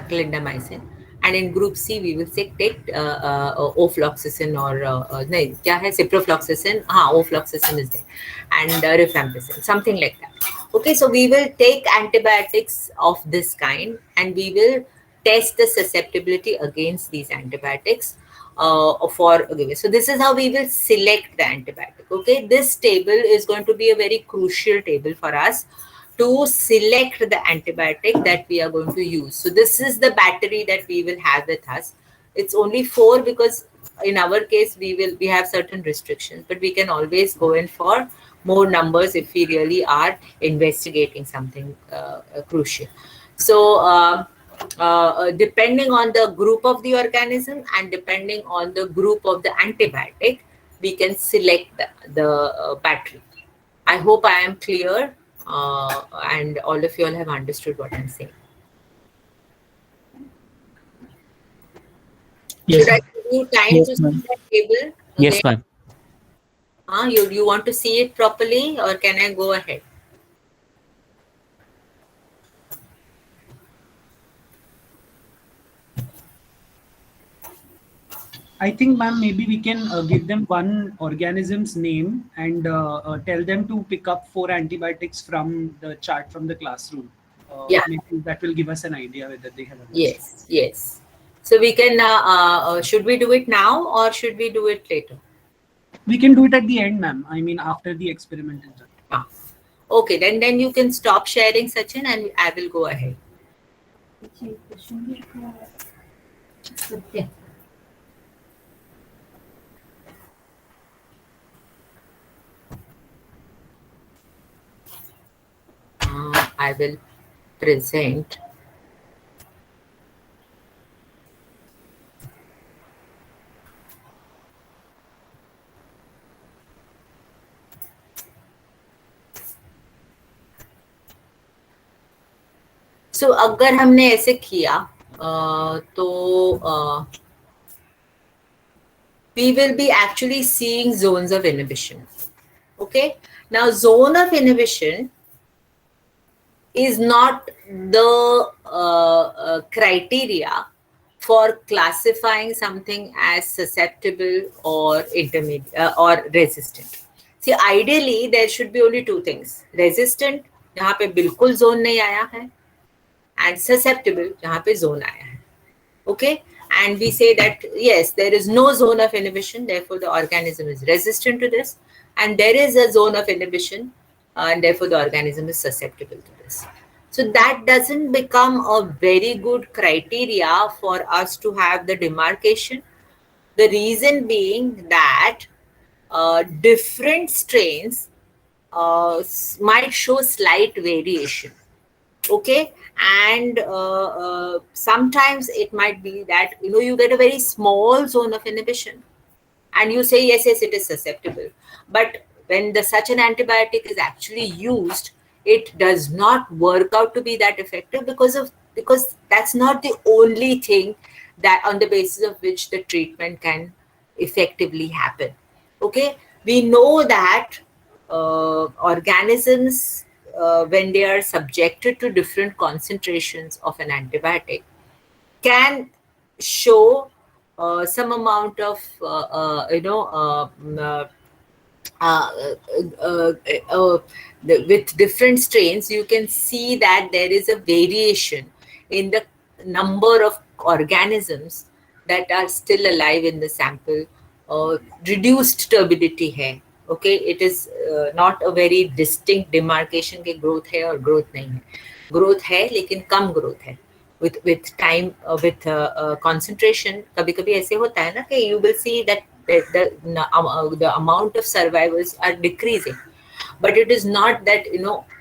clindamycin, and in group C we will take ofloxacin or नहीं क्या है ciprofloxacin, हाँ ofloxacin is there, and rifampicin, something like that. Okay, so we will take antibiotics of this kind, and we will test the susceptibility against these antibiotics for okay. So this is how we will select the antibiotic. Okay, this table is going to be a very crucial table for us to select the antibiotic that we are going to use. So this is the battery that we will have with us. It's only four because in our case we have certain restrictions, but we can always go in for more numbers if we really are investigating something crucial. So depending on the group of the organism and depending on the group of the antibiotic, we can select the battery. I hope I am clear, and all of you all have understood what I'm saying. Yes, Should I ma'am. give you time to Yes, see ma'am. that table again? Yes, ma'am. You want to see it properly, or can I go ahead? I think, ma'am, maybe we can give them one organism's name and tell them to pick up four antibiotics from the chart from the classroom. Yeah. Maybe that will give us an idea whether they have understood. Yes. Yes. So we can. Should we do it now or should we do it later? We can do it at the end, ma'am. I mean, after the experiment is done. Ah. Okay. Then you can stop sharing, Sachin, and I will go ahead. Yeah. I will present. So अगर हमने ऐसे किया तो we will be actually seeing zones of inhibition. Okay, now zone of inhibition is not the criteria for classifying something as susceptible or intermediate or resistant. See, ideally there should be only two things: resistant, जहाँ पे बिल्कुल zone नहीं आया है, and susceptible, जहाँ पे zone आया है. Okay, and we say that yes, there is no zone of inhibition, therefore the organism is resistant to this, and there is a zone of inhibition, and therefore the organism is susceptible to this. So that doesn't become a very good criteria for us to have the demarcation. The reason being that different strains might show slight variation. Okay, and sometimes it might be that you get a very small zone of inhibition and you say yes, it is susceptible, but when the such an antibiotic is actually used, it does not work out to be that effective because that's not the only thing that on the basis of which the treatment can effectively happen. Okay, we know that organisms, when they are subjected to different concentrations of an antibiotic, can show some amount of uh, uh, uh, with different strains, you can see that there is a variation in the number of organisms that are still alive in the sample. Reduced turbidity hai. Okay, it is not a very distinct demarcation के growth है और growth नहीं है. Growth है लेकिन कम growth है. With time, with concentration, कभी कभी ऐसे होता है ना कि you will see that the amount of survivors are decreasing, but it is not that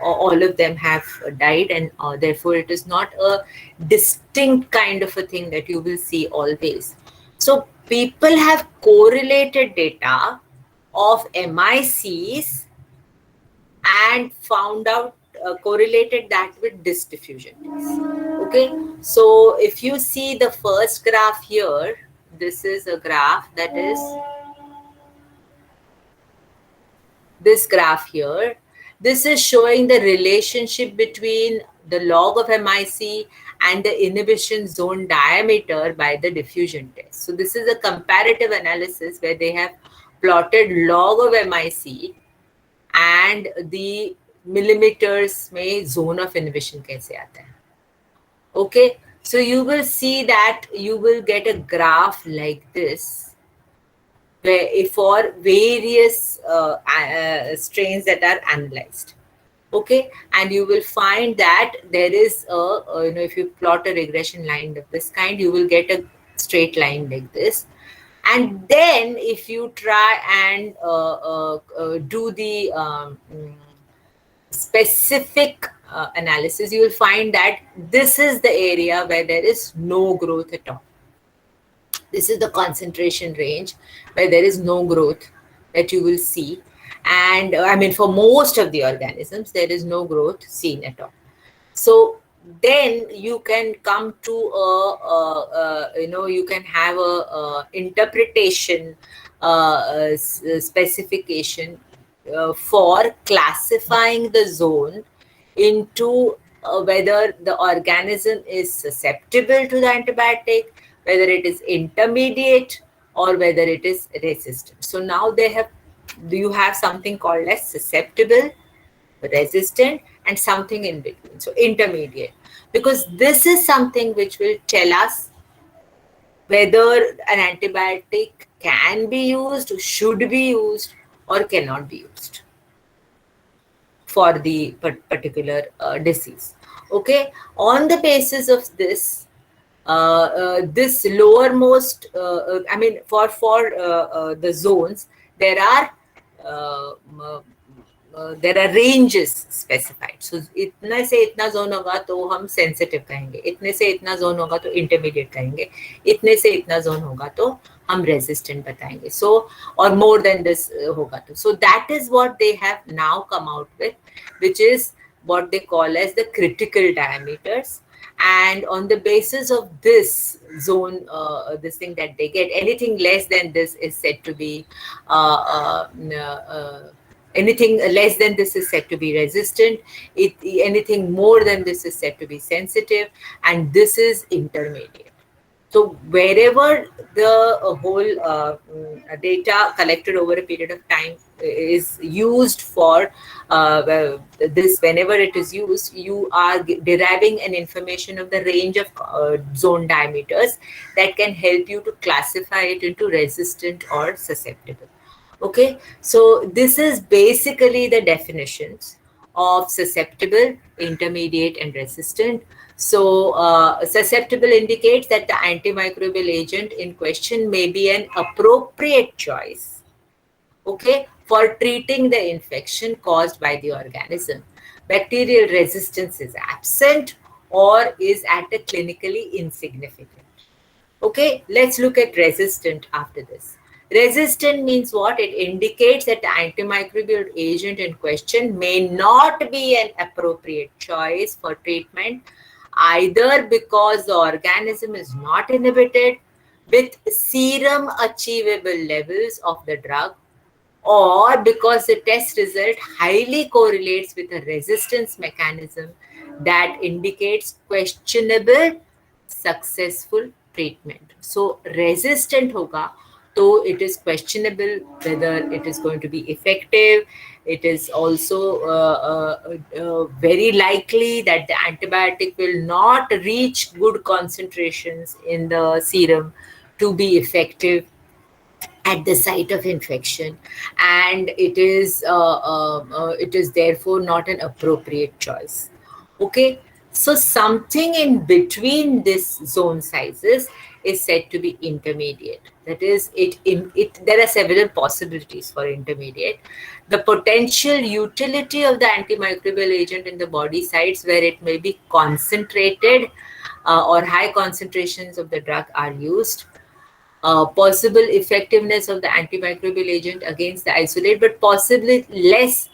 all of them have died, and therefore it is not a distinct kind of a thing that you will see always. So people have correlated data of MICs and found out correlated that with disk diffusion test. Okay, so if you see the first graph here, this is a graph that is this graph here. This is showing the relationship between the log of MIC and the inhibition zone diameter by the diffusion test. So this is a comparative analysis where they have plotted log of MIC and the millimeters में zone of inhibition कैसे आता है. Okay, so you will see that you will get a graph like this where for various strains that are analyzed. Okay, and you will find that there is if you plot a regression line of this kind, you will get a straight line like this. And then if you try and do the specific analysis, you will find that this is the area where there is no growth at all. This is the concentration range where there is no growth that you will see. And I mean, for most of the organisms, there is no growth seen at all. So then you can come to you can have a interpretation specification for classifying the zone into whether the organism is susceptible to the antibiotic, whether it is intermediate, or whether it is resistant. So now you have something called as susceptible, resistant, and something in between. So intermediate, because this is something which will tell us whether an antibiotic can be used, should be used, or cannot be used for the particular disease. Okay, on the basis of this, this lowermost, I mean, for the zones, there are ranges specified. So इतने से इतना zone होगा तो हम sensitive कहेंगे, इतने से इतना जोन होगा तो इंटरमीडिएट कहेंगे, इतने से इतना जोन होगा तो हम रेजिस्टेंट बताएंगे. So or more than this होगा तो. So that is what they have now come out with, which is what they call as the critical diameters. And on the basis of this zone, this thing that they get, anything less than this is said to be anything less than this is said to be resistant. Anything more than this is said to be sensitive, and this is intermediate. So wherever the whole data collected over a period of time is used for this, whenever it is used, you are deriving an information of the range of zone diameters that can help you to classify it into resistant or susceptible. Okay, so this is basically the definitions of susceptible, intermediate, and resistant. So susceptible indicates that the antimicrobial agent in question may be an appropriate choice, okay, for treating the infection caused by the organism. Bacterial resistance is absent or is at a clinically insignificant. Okay, let's look at resistant after this. Resistant means what? It indicates that the antimicrobial agent in question may not be an appropriate choice for treatment, either because the organism is not inhibited with serum achievable levels of the drug, or because the test result highly correlates with a resistance mechanism that indicates questionable successful treatment. So resistant hoga, so it is questionable whether it is going to be effective. It is also very likely that the antibiotic will not reach good concentrations in the serum to be effective at the site of infection, and it is therefore not an appropriate choice. Okay, so something in between this zone sizes is said to be intermediate. That is, there are several possibilities for intermediate. The potential utility of the antimicrobial agent in the body sites where it may be concentrated or high concentrations of the drug are used. Possible effectiveness of the antimicrobial agent against the isolate, but possibly less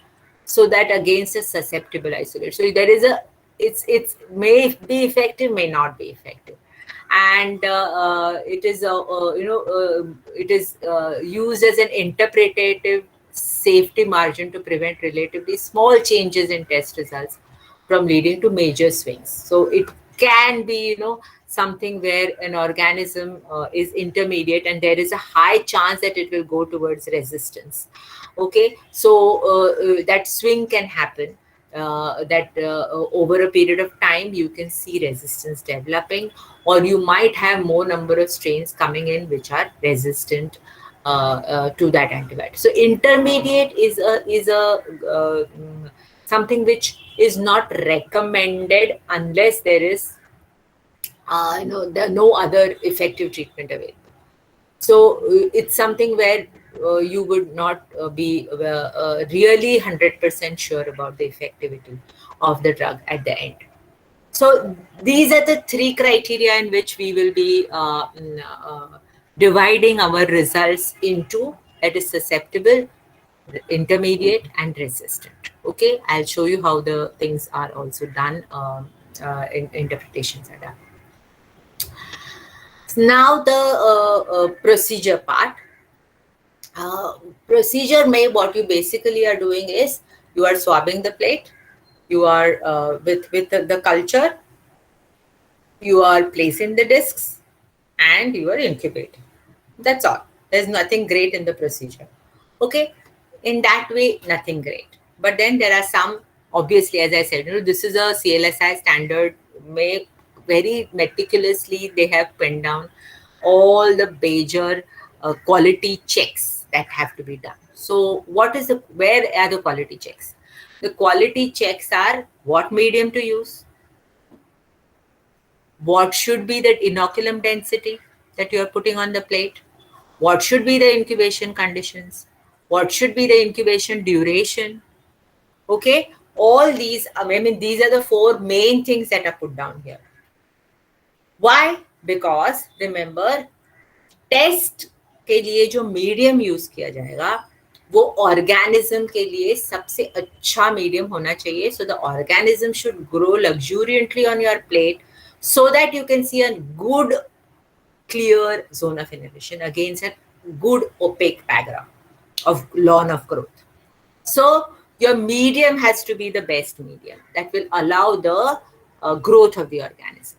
so that against a susceptible isolate. So there is a, it's may be effective, may not be effective, and it is it is used as an interpretative safety margin to prevent relatively small changes in test results from leading to major swings. So it can be, something where an organism is intermediate and there is a high chance that it will go towards resistance. Okay, so that swing can happen, that over a period of time you can see resistance developing, or you might have more number of strains coming in which are resistant to that antibiotic. So intermediate is something which is not recommended unless there is there are no other effective treatment available. So it's something where you would not be really 100% sure about the effectivity of the drug at the end. So these are the three criteria in which we will be dividing our results into, that is susceptible, intermediate, and resistant. Okay, I'll show you how the things are also done, interpretations are done. Now the procedure part. Procedure may, what you basically are doing is you are swabbing the plate, you are with the culture, you are placing the discs, and you are incubating. That's all. There's nothing great in the procedure. Okay, in that way, nothing great. But then there are some, obviously, as I said, this is a CLSI standard. May very meticulously they have penned down all the major quality checks that have to be done. So, where are the quality checks? The quality checks are what medium to use, what should be the inoculum density that you are putting on the plate, what should be the incubation conditions, what should be the incubation duration. Okay, all these, I mean, these are the four main things that are put down here. Why? Because remember, test के लिए जो medium use किया जाएगा वो organism के लिए सबसे अच्छा मीडियम होना चाहिए. So the organism should grow luxuriantly on your plate so that you can see a good clear zone of inhibition against a good opaque background of lawn of growth. So your medium has to be the best medium that will allow the growth of the organism.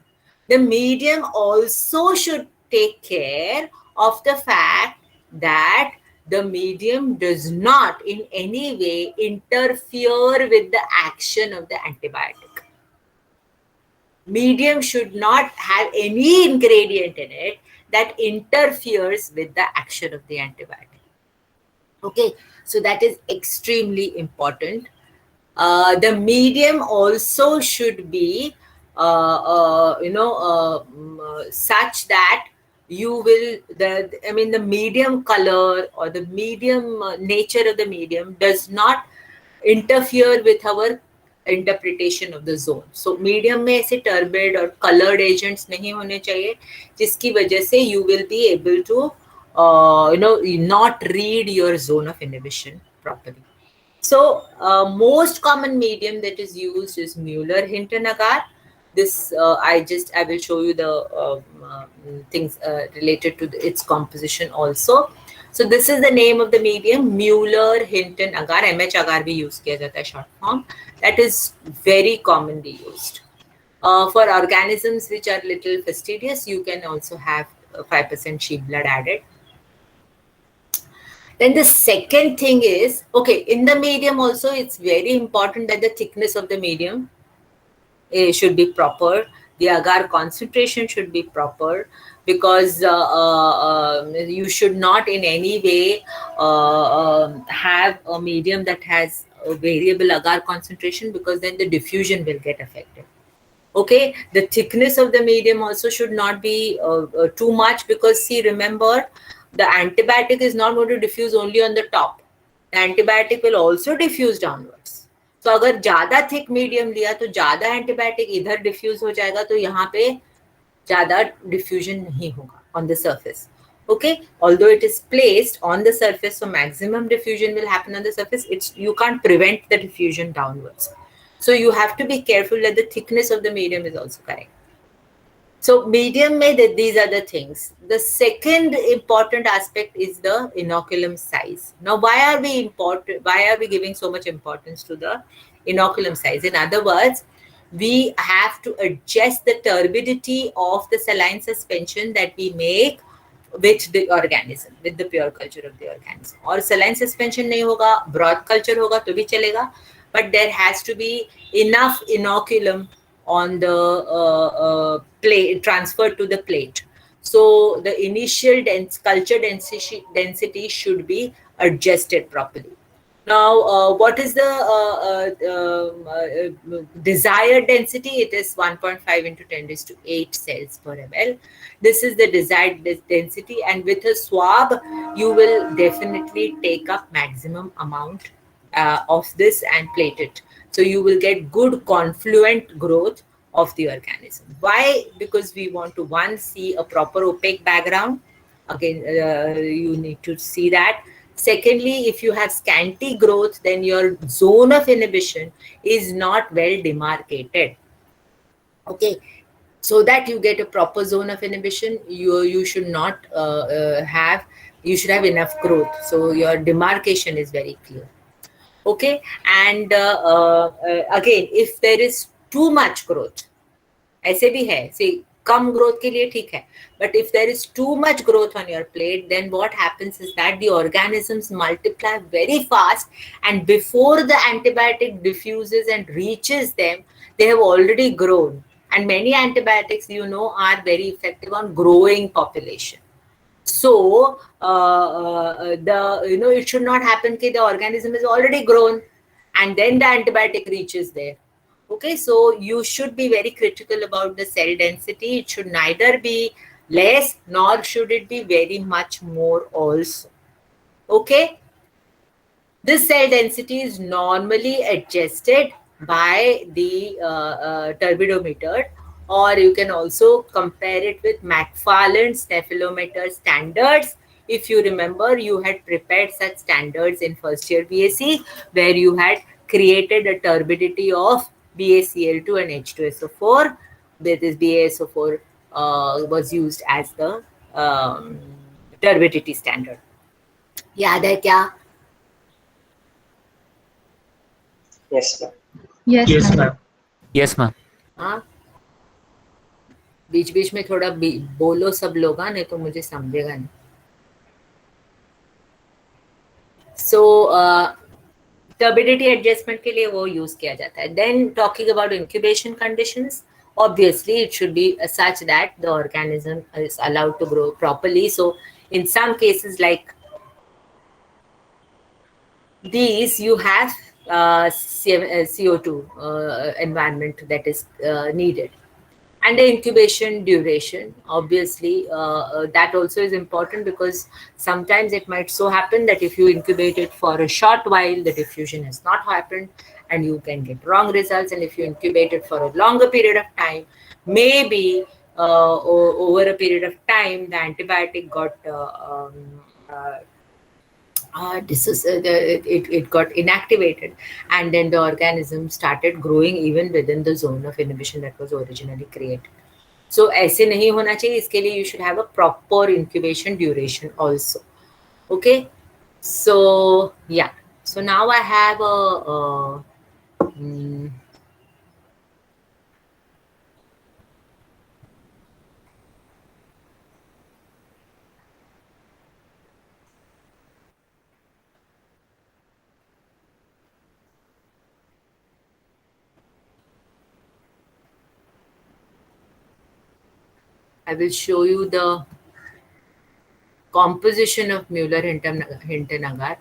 The medium also should take care of the fact that the medium does not in any way interfere with the action of the antibiotic. Medium should not have any ingredient in it that interferes with the action of the antibiotic. Okay, so that is extremely important. The medium also should be such that you will the medium color or the medium nature of the medium does not interfere with our interpretation of the zone. So medium में ऐसे turbid और coloured agents नहीं होने चाहिए जिसकी वजह से you will be able to not read your zone of inhibition properly. So most common medium that is used is Mueller-Hinton agar. This I will show you the things related to its composition also. So this is the name of the medium, Mueller-Hinton agar. MH agar bhi use kiya jata hai short form. That is very commonly used. For organisms which are little fastidious, you can also have 5% sheep blood added. Then the second thing is, okay, in the medium also, it's very important that the thickness of the medium should be proper. The agar concentration should be proper, because you should not in any way have a medium that has a variable agar concentration, because then the diffusion will get affected. Okay, the thickness of the medium also should not be too much, because see, remember, the antibiotic is not going to diffuse only on the top. The antibiotic will also diffuse downwards. तो अगर ज्यादा thick medium लिया तो ज्यादा antibiotic इधर diffuse हो जाएगा, तो यहाँ पे ज्यादा डिफ्यूजन नहीं होगा on the surface. Okay, although it is placed on the surface, so maximum diffusion will happen on the surface. It's, you can't prevent the diffusion downwards. So you have to be careful that the thickness of the medium is also correct. So medium में these are the things. The second important aspect is the inoculum size. Now, why are we giving so much importance to the inoculum size? In other words, we have to adjust the turbidity of the saline suspension that we make with the organism, with the pure culture of the organism. और saline suspension नहीं होगा, broth culture होगा तो भी चलेगा, but there has to be enough inoculum on the plate, transferred to the plate. So the initial culture density should be adjusted properly. Now, what is the desired density? It is 1.5 into 10 raised to 8 cells per ml. This is the desired density, and with a swab, you will definitely take up maximum amount of this and plate it. So you will get good confluent growth of the organism. Why? Because we want to, one, see a proper opaque background. Again, you need to see that. Secondly, if you have scanty growth, then your zone of inhibition is not well demarcated. Okay, so that you get a proper zone of inhibition, you should not have, you should have enough growth. So your demarcation is very clear. Okay, and again, if there is too much growth, ऐसे भी है, see, कम growth के लिए ठीक है, but if there is too much growth on your plate, then what happens is that the organisms multiply very fast, and before the antibiotic diffuses and reaches them, they have already grown. And many antibiotics, you know, are very effective on growing population. So the, you know, it should not happen that the organism is already grown and then the antibiotic reaches there. Okay, so you should be very critical about the cell density. It should neither be less nor should it be very much more also. Okay, this cell density is normally adjusted by the turbidometer, or you can also compare it with McFarland's nephelometer standards. If you remember, you had prepared such standards in first year BSc, where you had created a turbidity of BaCl2 and H2SO4, where this BaSO4 was used as the turbidity standard. याद है क्या? Yes, ma'am. Yes, Yes, ma'am. ma'am. Yes, ma'am. हाँ, बीच बीच में थोड़ा बोलो सब लोग, हाँ, नहीं तो मुझे समझेगा नहीं. सो टर्बिडिटी एडजस्टमेंट के लिए वो यूज किया जाता है. Then talking about incubation conditions, obviously it should be such that the organism is allowed to grow properly. So in some cases like these, you have CO2 environment that is needed. And the incubation duration, obviously, that also is important, because sometimes it might so happen that if you incubate it for a short while, the diffusion has not happened and you can get wrong results. And if you incubate it for a longer period of time, maybe over a period of time, the antibiotic got it got inactivated, and then the organism started growing even within the zone of inhibition that was originally created. So ऐसे नहीं होना चाहिए. इसके लिए you should have a proper incubation duration also. Okay, so yeah, so now I have I will show you the composition of Mueller-Hinton agar.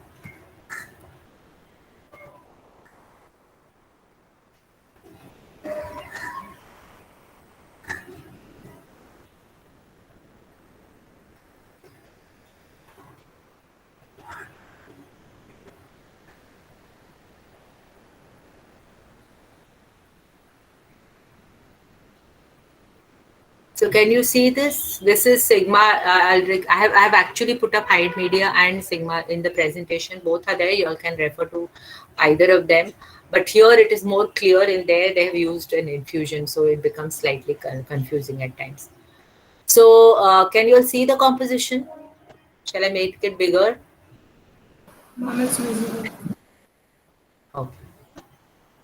So can you see this? This is sigma. I have actually put up hide media and sigma in the presentation. Both are there. You all can refer to either of them. But here it is more clear. In there they have used an infusion, so it becomes slightly confusing at times. So can you all see the composition? Shall I make it bigger? It's visible. Okay.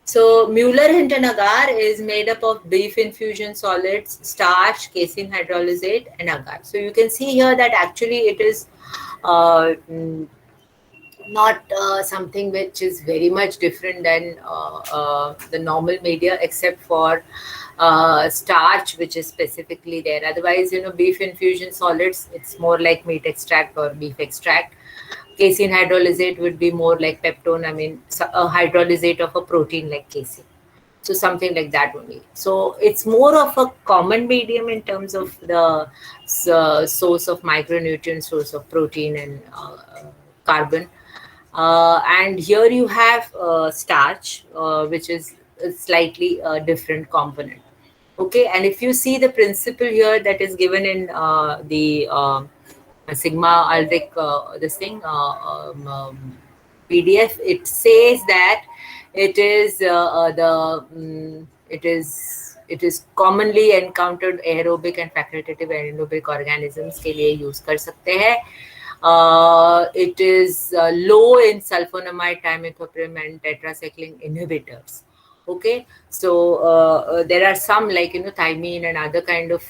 So Mueller-Hinton agar is made up of beef infusion solids, starch, casein hydrolysate, and agar. So you can see here that actually it is uh, mm, not something which is very much different than the normal media, except for starch, which is specifically there. Otherwise, beef infusion solids, it's more like meat extract or beef extract. Casein hydrolysate would be more like peptone, a hydrolysate of a protein like casein. So something like that only. So it's more of a common medium in terms of the source of micronutrients, source of protein and carbon. And here you have starch, which is a slightly different component. Okay, and if you see the principle here that is given in the sigma aldrich this thing PDF, it says that it is commonly encountered aerobic and facultative anaerobic organisms के लिए use कर सकते हैं. It is low in sulfonamide, trimethoprim, and tetracycline inhibitors. Okay, so there are some like thymine and other kind of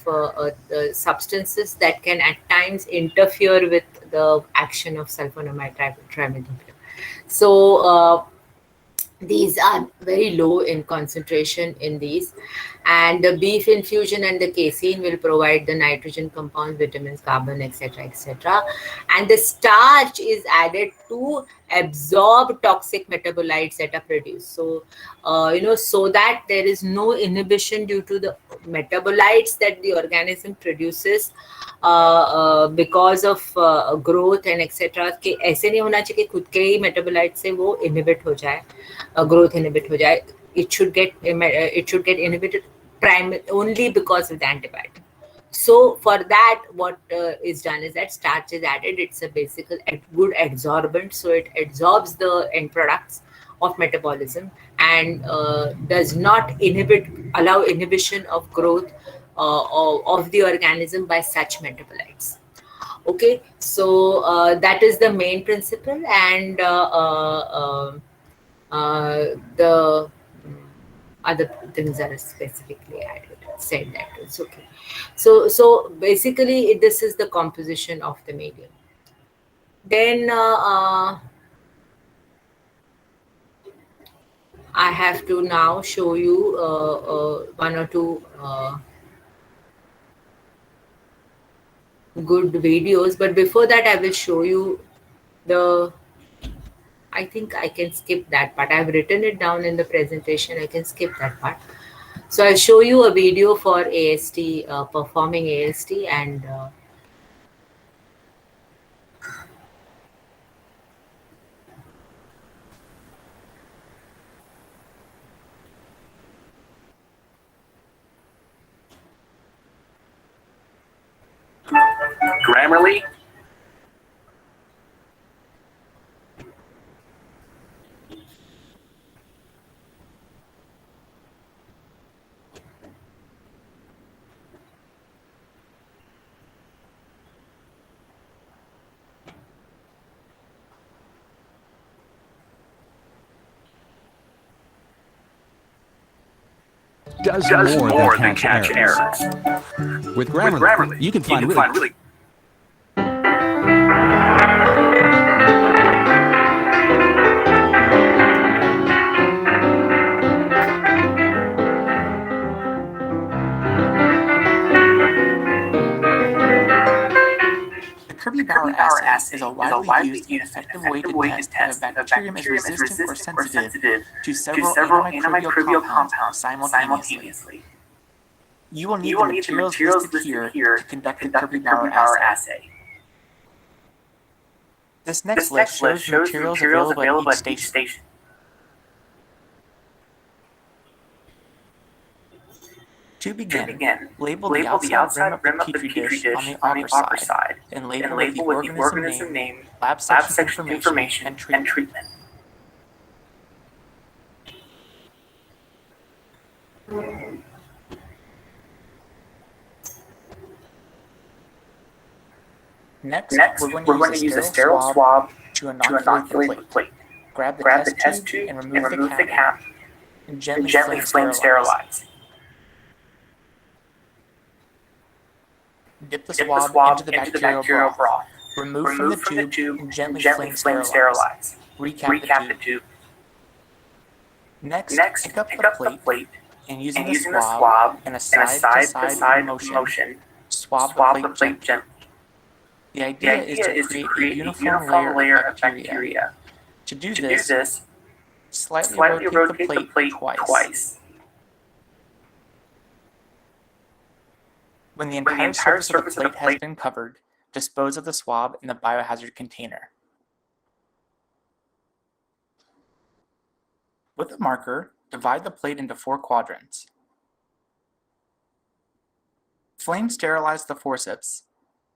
substances that can at times interfere with the action of sulfonamide, trimethoprim. So these are very low in concentration in these, and the beef infusion and the casein will provide the nitrogen compounds, vitamins, carbon, etc., and the starch is added to absorb toxic metabolites that are produced. So so that there is no inhibition due to the metabolites that the organism produces because of growth and etc. कि ऐसे नहीं होना चाहिए कि खुद के ही metabolite से वो इनहिबिट हो जाए, growth inhibit हो जाए. It should get inhibited only because of the antibiotic. So for that, what is done is that starch is added. It's a good adsorbent, so it absorbs the end products of metabolism and does not allow inhibition of growth of the organism by such metabolites. Okay, so that is the main principle, and the other things are specifically added, said that it's okay. So basically this is the composition of the medium. Then I have to now show you one or two good videos, but before that I will show you I think I can skip that part. I've written it down in the presentation. I can skip that part. So I'll show you a video for AST, performing AST, and Grammarly. does more than catch errors. With Grammarly, you can find really The Kirby-Bauer assay is a widely used and effective way to test if a bacterium is resistant or sensitive to several antimicrobial compounds simultaneously. You will need the materials listed here to conduct the Kirby-Bauer assay. This next list shows the materials available at each station. To begin, label the outside rim of the petri dish on the agar side, and label with the organism name, lab section information, and treatment. Next, we're going to use a sterile swab to inoculate the plate. Grab the test tube and remove the cap, and gently flame sterilize. Dip the swab into the bacterial broth. Remove from the tube and gently flame sterilize. Recap the tube. Next, pick up the plate and using the swab and a side-to-side motion, swab the plate gently. The idea is to create a uniform layer of bacteria. To do this, slightly rotate the plate twice. When the entire surface of the plate has been covered, dispose of the swab in the biohazard container. With a marker, divide the plate into 4 quadrants. Flame sterilize the forceps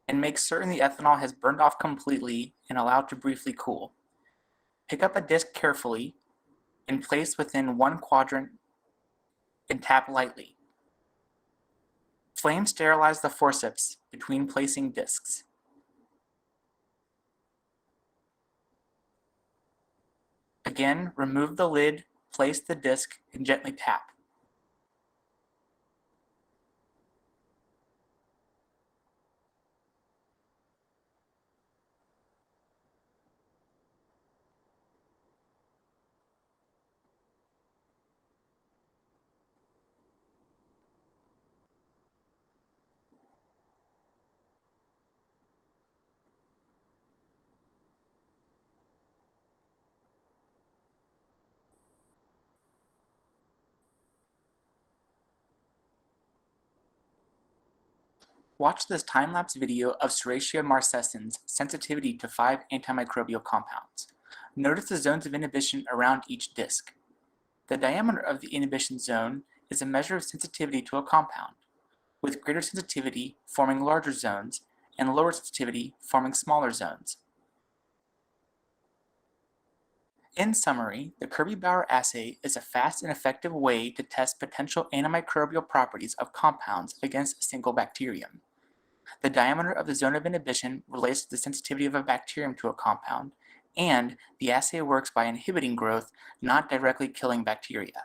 and make certain the ethanol has burned off completely and allow it to briefly cool. Pick up a disc carefully and place within 1 quadrant and tap lightly. Flame sterilize the forceps between placing discs. Again, remove the lid, place the disc, and gently tap. Watch this time-lapse video of Serratia marcescens' sensitivity to 5 antimicrobial compounds. Notice the zones of inhibition around each disc. The diameter of the inhibition zone is a measure of sensitivity to a compound, with greater sensitivity forming larger zones and lower sensitivity forming smaller zones. In summary, the Kirby-Bauer assay is a fast and effective way to test potential antimicrobial properties of compounds against a single bacterium. The diameter of the zone of inhibition relates to the sensitivity of a bacterium to a compound, and the assay works by inhibiting growth, not directly killing bacteria.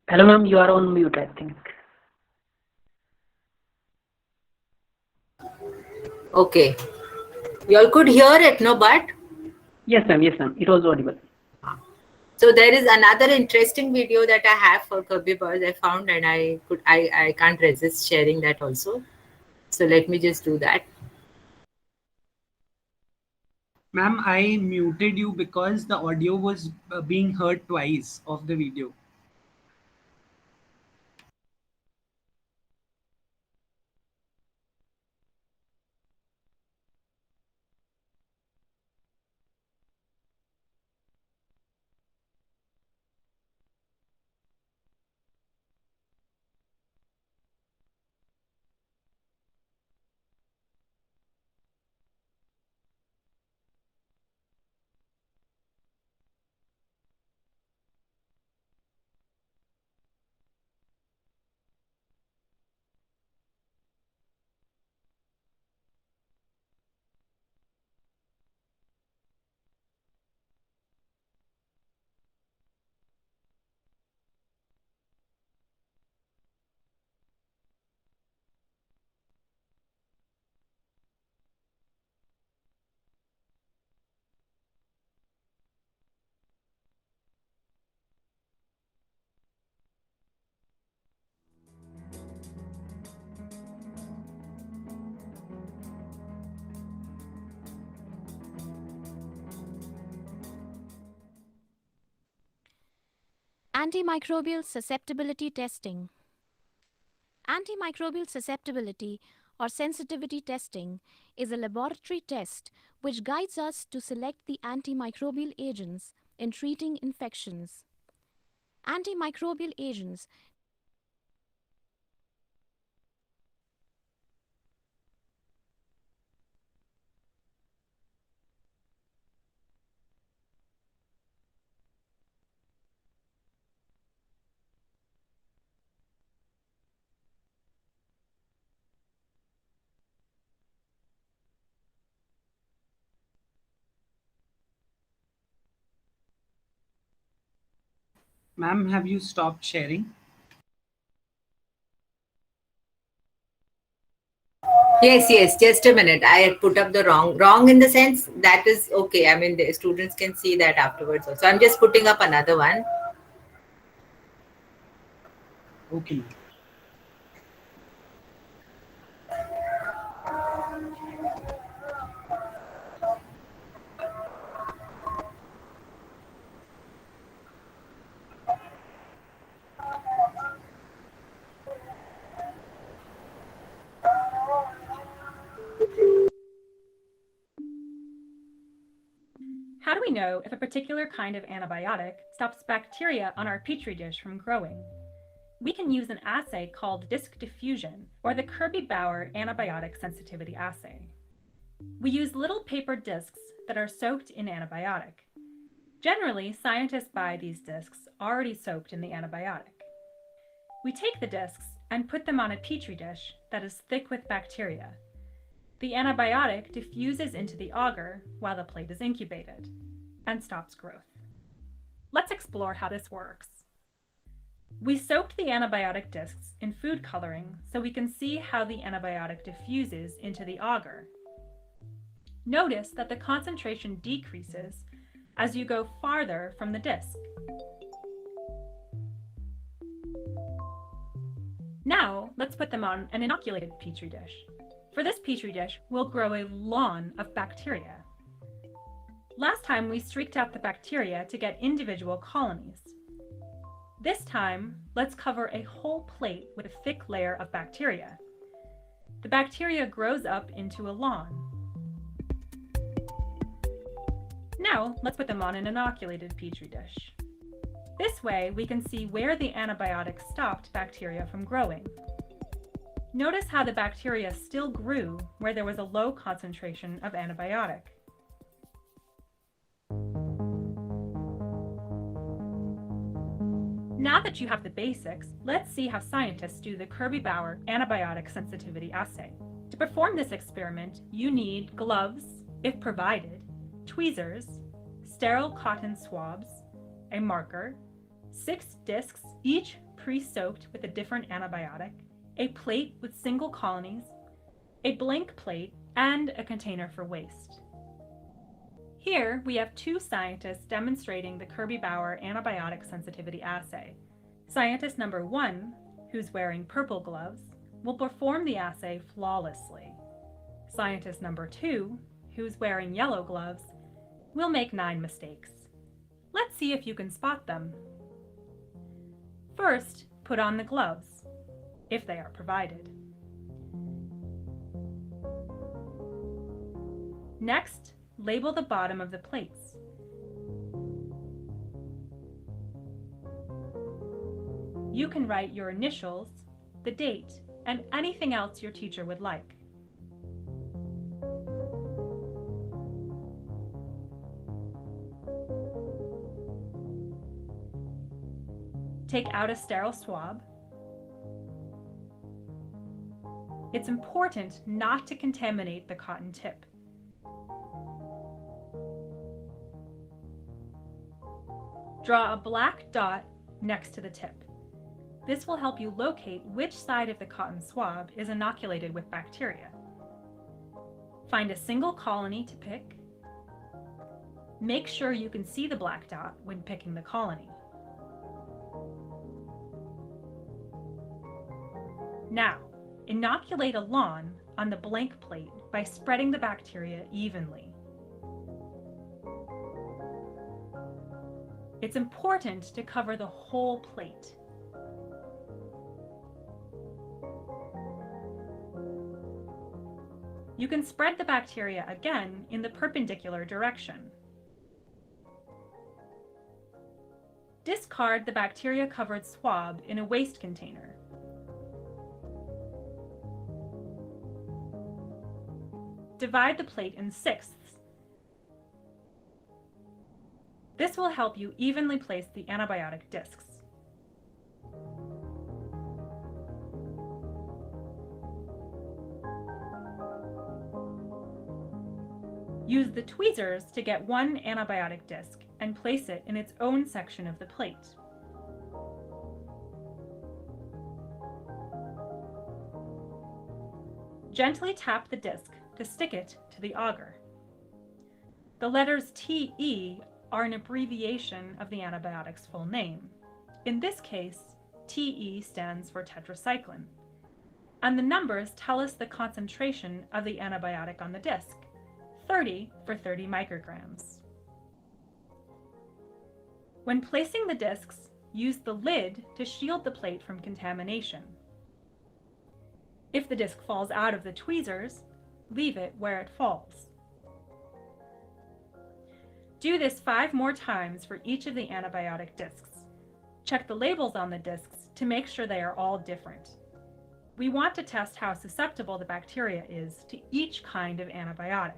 Hello, ma'am. You are on mute, I think. Okay. You all could hear it, no, but? Yes, ma'am. Yes, ma'am. It was audible. So there is another interesting video that I have for Kirby-Bauer I found, and I can't resist sharing that also. So let me just do that. Ma'am, I muted you because the audio was being heard twice of the video. Antimicrobial susceptibility testing. Antimicrobial susceptibility or sensitivity testing is a laboratory test which guides us to select the antimicrobial agents in treating infections. Antimicrobial agents Ma'am, have you stopped sharing? Yes, yes, just a minute. I had put up the wrong in the sense that is okay. I mean, the students can see that afterwards also. I'm just putting up another one. Okay, ma'am. How do we know if a particular kind of antibiotic stops bacteria on our petri dish from growing? We can use an assay called disc diffusion, or the Kirby-Bauer antibiotic sensitivity assay. We use little paper discs that are soaked in antibiotic. Generally, scientists buy these discs already soaked in the antibiotic. We take the discs and put them on a petri dish that is thick with bacteria. The antibiotic diffuses into the agar while the plate is incubated and stops growth. Let's explore how this works. We soaked the antibiotic discs in food coloring so we can see how the antibiotic diffuses into the agar. Notice that the concentration decreases as you go farther from the disc. Now, let's put them on an inoculated petri dish. For this petri dish, we'll grow a lawn of bacteria. Last time we streaked out the bacteria to get individual colonies. This time, let's cover a whole plate with a thick layer of bacteria. The bacteria grows up into a lawn. Now, let's put them on an inoculated petri dish. This way, we can see where the antibiotic stopped bacteria from growing. Notice how the bacteria still grew where there was a low concentration of antibiotic. Now that you have the basics, let's see how scientists do the Kirby-Bauer antibiotic sensitivity assay. To perform this experiment, you need gloves, if provided, tweezers, sterile cotton swabs, a marker, 6 discs, each pre-soaked with a different antibiotic, a plate with single colonies, a blank plate, and a container for waste. Here, we have 2 scientists demonstrating the Kirby-Bauer antibiotic sensitivity assay. Scientist number 1, who's wearing purple gloves, will perform the assay flawlessly. Scientist number 2, who's wearing yellow gloves, will make 9 mistakes. Let's see if you can spot them. First, put on the gloves, if they are provided. Next, label the bottom of the plates. You can write your initials, the date, and anything else your teacher would like. Take out a sterile swab. It's important not to contaminate the cotton tip. Draw a black dot next to the tip. This will help you locate which side of the cotton swab is inoculated with bacteria. Find a single colony to pick. Make sure you can see the black dot when picking the colony. Now, inoculate a lawn on the blank plate by spreading the bacteria evenly. It's important to cover the whole plate. You can spread the bacteria again in the perpendicular direction. Discard the bacteria-covered swab in a waste container. Divide the plate in sixths. This will help you evenly place the antibiotic discs. Use the tweezers to get one antibiotic disc and place it in its own section of the plate. Gently tap the disc to stick it to the agar. The letters TE are an abbreviation of the antibiotic's full name. In this case, TE stands for tetracycline, and the numbers tell us the concentration of the antibiotic on the disc, 30 for 30 micrograms. When placing the discs, use the lid to shield the plate from contamination. If the disc falls out of the tweezers, leave it where it falls. Do this 5 more times for each of the antibiotic discs. Check the labels on the discs to make sure they are all different. We want to test how susceptible the bacteria is to each kind of antibiotic.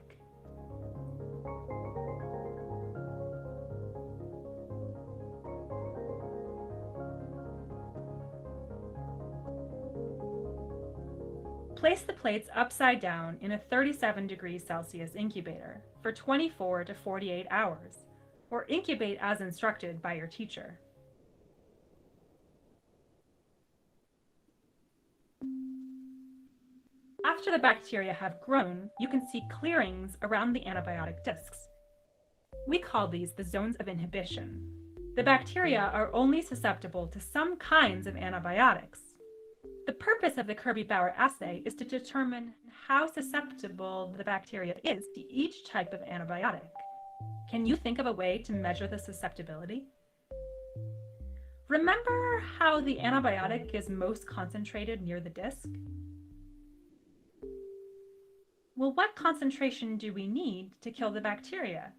Place the plates upside down in a 37 degrees Celsius incubator for 24 to 48 hours, or incubate as instructed by your teacher. After the bacteria have grown, you can see clearings around the antibiotic discs. We call these the zones of inhibition. The bacteria are only susceptible to some kinds of antibiotics. The purpose of the Kirby-Bauer assay is to determine how susceptible the bacteria is to each type of antibiotic. Can you think of a way to measure the susceptibility? Remember how the antibiotic is most concentrated near the disc? Well, what concentration do we need to kill the bacteria?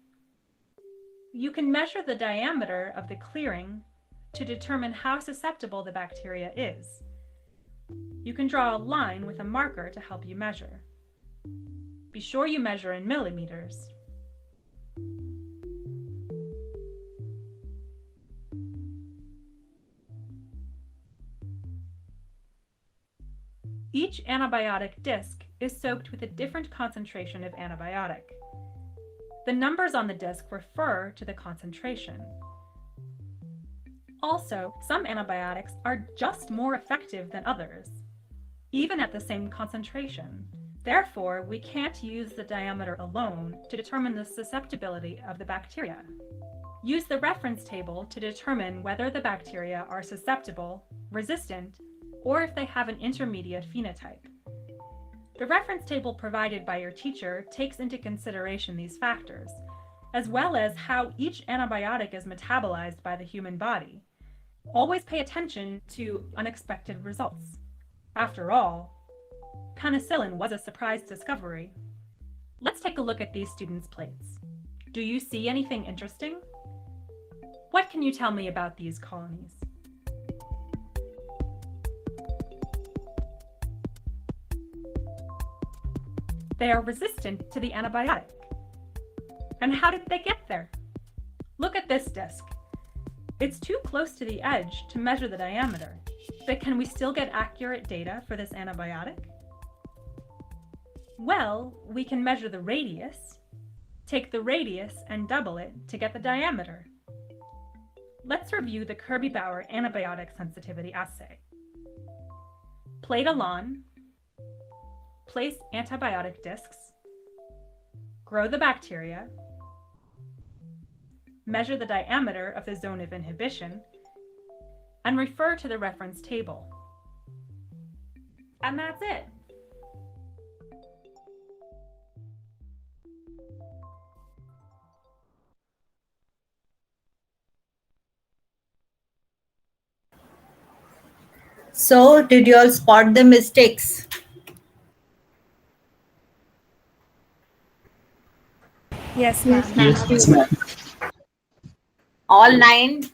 You can measure the diameter of the clearing to determine how susceptible the bacteria is. You can draw a line with a marker to help you measure. Be sure you measure in millimeters. Each antibiotic disc is soaked with a different concentration of antibiotic. The numbers on the disc refer to the concentration. Also, some antibiotics are just more effective than others, even at the same concentration. Therefore, we can't use the diameter alone to determine the susceptibility of the bacteria. Use the reference table to determine whether the bacteria are susceptible, resistant, or if they have an intermediate phenotype. The reference table provided by your teacher takes into consideration these factors, as well as how each antibiotic is metabolized by the human body. Always pay attention to unexpected results. After all, penicillin was a surprise discovery. Let's take a look at these students' plates. Do you see anything interesting? What can you tell me about these colonies? They are resistant to the antibiotic. And how did they get there? Look at this disc. It's too close to the edge to measure the diameter, but can we still get accurate data for this antibiotic? Well, we can measure the radius, take the radius and double it to get the diameter. Let's review the Kirby-Bauer antibiotic sensitivity assay. Plate Elan, place antibiotic discs, grow the bacteria, measure the diameter of the zone of inhibition, and refer to the reference table. And that's it. So, did you all spot the mistakes? Yes, ma'am. Yes, ma'am. All 9?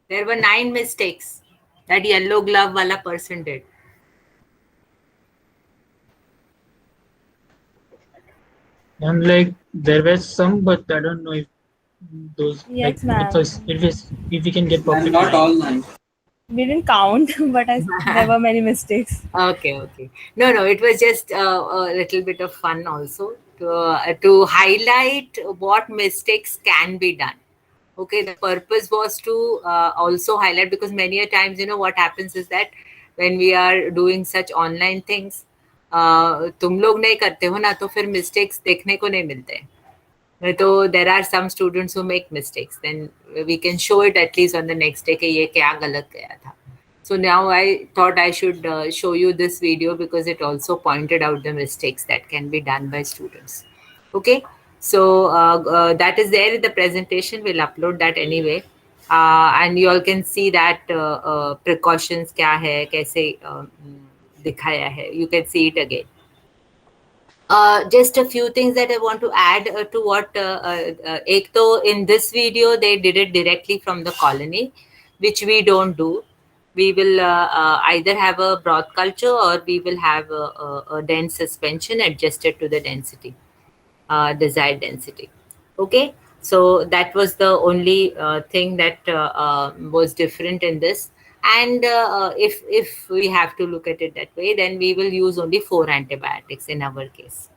There were 9 mistakes that yellow glove wala person did. And like there were some, but I don't know if those like Yes, ma'am. if we can get perfect Not all lines. 9. We didn't count, but there were many mistakes. Okay. No, it was just a little bit of fun also to highlight what mistakes can be done. Okay, the purpose was to also highlight, because many a times, what happens is that when we are doing such online things, तुम लोग नहीं करते हो ना, तो फिर mistakes देखने को नहीं मिलते हैं. So there are some students who make mistakes. Then we can show it at least on the next day कि ये क्या गलत गया था. So now I thought I should show you this video because it also pointed out the mistakes that can be done by students. Okay, so that is there in the presentation. We'll upload that anyway. And you all can see that precautions क्या है, कैसे दिखाया है. You can see it again. Just a few things that I want to add to what ek to in this video they did it directly from the colony, which we don't do. We will either have a broth culture or we will have a dense suspension adjusted to the density, desired density. Okay, so that was the only thing that was different in this. And if we have to look at it that way, then we will use only 4 antibiotics in our case.